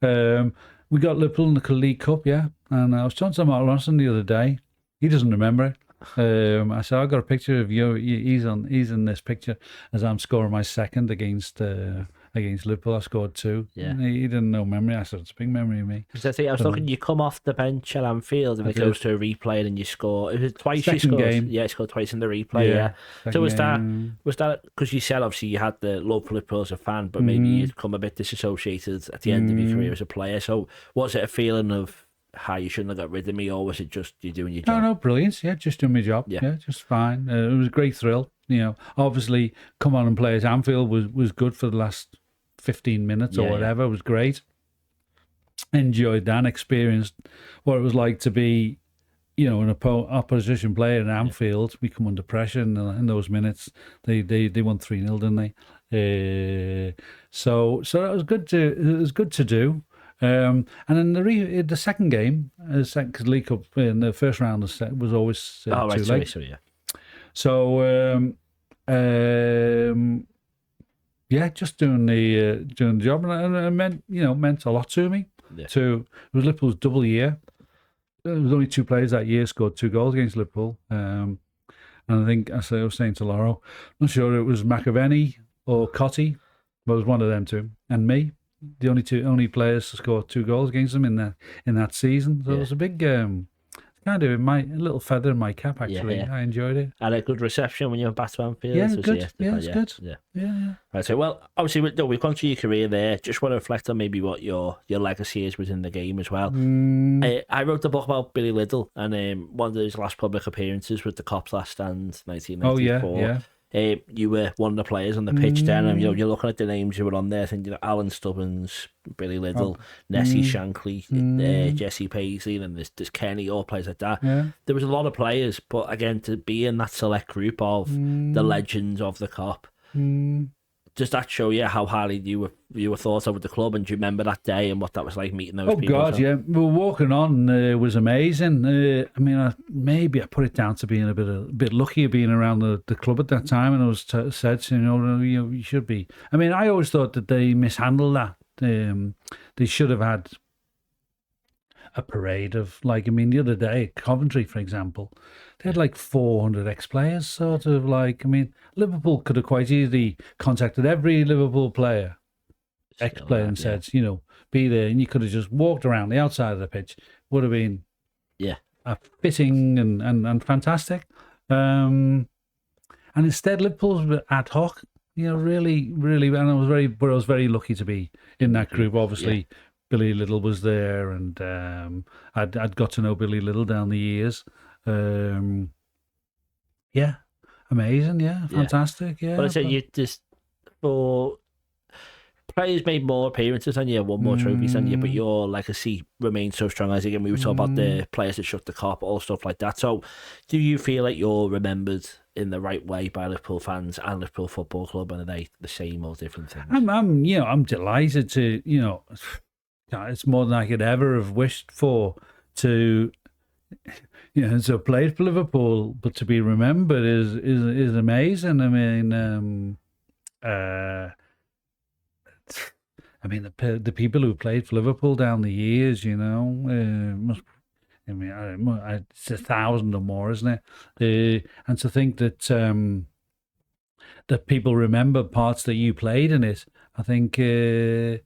We got Liverpool in the League Cup, yeah. And I was talking to Mark Lawson the other day. He doesn't remember it. I said, I got a picture of you. He's in this picture as I'm scoring my second against Liverpool. I scored 2. Yeah. He didn't know memory. I said, it's a big memory of me. Because I think I was looking, you come off the bench at Anfield and it goes to a replay and you score. It was twice second you scored. Game. Yeah, you scored twice in the replay. Yeah. So was that because you said obviously you had the love for Liverpool as a fan, but maybe you'd come a bit disassociated at the end of your career as a player. So was it a feeling of how you shouldn't have got rid of me, or was it just you doing your job? No, brilliant. Yeah, just doing my job. Yeah, just fine. It was a great thrill. Obviously, come on and play at Anfield was good for the last 15 minutes or whatever. It was great. Enjoyed that. Experienced what it was like to be, an opposition player in Anfield. We come under pressure in those minutes. They won 3-0, didn't they? So it was good to do. And then the second game, because League Cup in the first round was always too late. Sorry, yeah. So just doing the job, and it meant a lot to me. Yeah. It was Liverpool's double year. There was only 2 players that year scored 2 goals against Liverpool. And I think, as I was saying to Laura, I'm not sure it was McAvenny or Cotty, but it was one of them 2, and me. The only players to score 2 goals against them in that season. So it was a big kind of a little feather in my cap. Actually, I enjoyed it. And a good reception when you went back to Anfield. Yeah, good. It's good. Yeah. Right. So, well, obviously, we've gone through your career there. Just want to reflect on maybe what your legacy is within the game as well. I wrote the book about Billy Liddell, and one of his last public appearances was the KOP'S last stand, 1994. Oh yeah. You were one of the players on the pitch then, and you're looking at the names you were on there. I think Alan Stubbins, Billy Liddell, Nessie Shankly, Jesse Paisley, and there's Kenny, all players like that. Yeah. There was a lot of players, but again, to be in that select group of the legends of the KOP, does that show you how highly you were thought of with the club? And do you remember that day and what that was like meeting those people? Oh God, yeah. We were walking on. It was amazing. Maybe I put it down to being a bit lucky being around the club at that time, and I was said, you should be. I always thought that they mishandled that. They should have had a parade of the other day, Coventry, for example, they had 400 ex-players, sort of Liverpool could have quite easily contacted every Liverpool player, ex-player, and said, be there, and you could have just walked around the outside of the pitch. Would have been fitting and fantastic. And instead, Liverpool's were ad hoc, really, really, and I was very lucky to be in that group, obviously. Yeah. Billy Liddell was there, and I'd got to know Billy Liddell down the years. Amazing, fantastic, But I said you just for players made more appearances than you, won more trophies than you, but your legacy remains so strong. As again, we were talking about the players that shut the KOP, all stuff like that. So, do you feel like you're remembered in the right way by Liverpool fans and Liverpool Football Club, and are they the same or different things? I'm delighted to it's more than I could ever have wished for to play for Liverpool, but to be remembered is amazing. I mean, the people who played for Liverpool down the years, you know, it's 1,000 or more, isn't it? And to think that that people remember parts that you played in it, I think I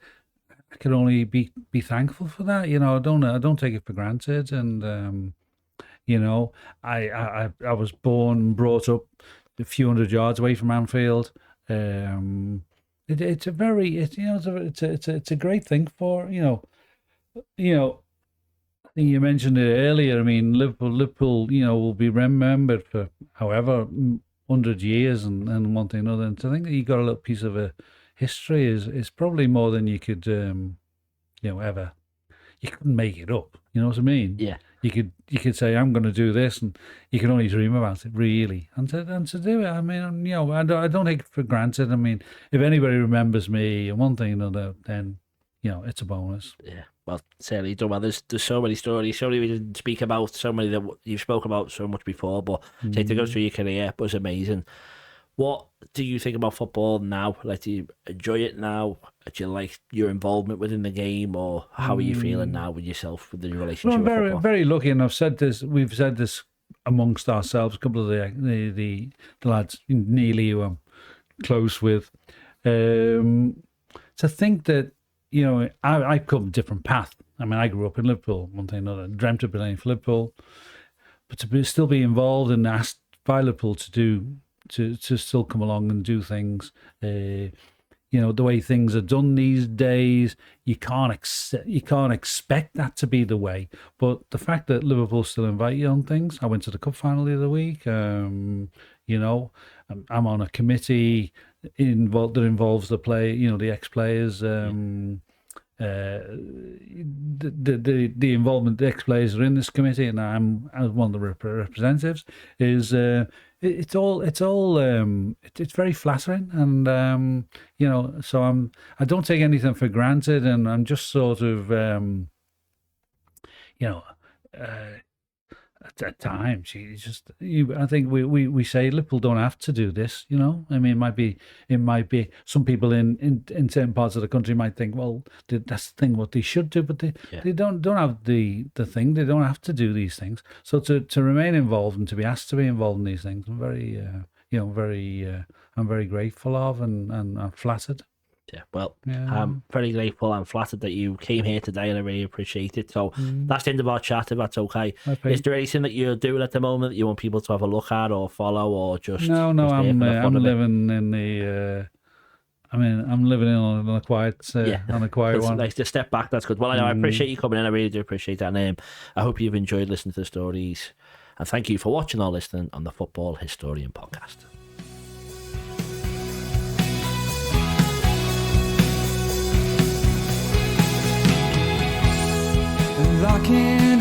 can only be thankful for that. You know, I don't take it for granted, and you know, I was born and brought up a few hundred yards away from Anfield. It's a great thing for you know. I think you mentioned it earlier. I mean, Liverpool, you know, will be remembered for however 100 years and one thing or another. And to think that you got a little piece of a history is probably more than you could, you know, ever. You couldn't make it up. You know what I mean? Yeah. You could say I'm going to do this, and you can only dream about it, really. And to do it, I mean, you know, I don't take it for granted. I mean, if anybody remembers me and one thing or another, then you know, it's a bonus. Yeah. Well, certainly done well. There's so many stories, so many we didn't speak about, so many that you've spoken about so much before, but to go through your career was amazing. What do you think about football now? Like, do you enjoy it now? Do you like your involvement within the game, or how are you feeling now with yourself, with your relationship with football? I'm very lucky, and we've said this amongst ourselves, a couple of the lads, Neely, who I'm close with, to think that, you know, I come a different path. I mean, I grew up in Liverpool, one thing or another, dreamt of playing for Liverpool, but still be involved and asked by Liverpool to still come along and do things. You know, the way things are done these days, you can't expect that to be the way. But the fact that Liverpool still invite you on things, I went to the cup final the other week. You know, I'm on a committee that involves the ex-players. The involvement, the ex-players are in this committee, and I'm as one of the representatives. It's very flattering, and you know, so I don't take anything for granted, and I'm just sort of you know. At times, I think we say Liverpool don't have to do this, you know. I mean, it might be some people in certain parts of the country might think, well, that's the thing what they should do, but they don't have the thing. They don't have to do these things. So to remain involved and to be asked to be involved in these things, I'm very I'm very grateful of, and I'm flattered. Yeah, well, I'm very grateful and flattered that you came here today, and I really appreciate it. So that's the end of our chat, if that's okay. Is there anything that you're doing at the moment that you want people to have a look at or follow, or just I'm living in the I'm living on a quiet one. Nice to step back. That's good. Well, I appreciate you coming in. I really do appreciate that. And I hope you've enjoyed listening to the stories, and thank you for watching or listening on the Football Historian Podcast. Locking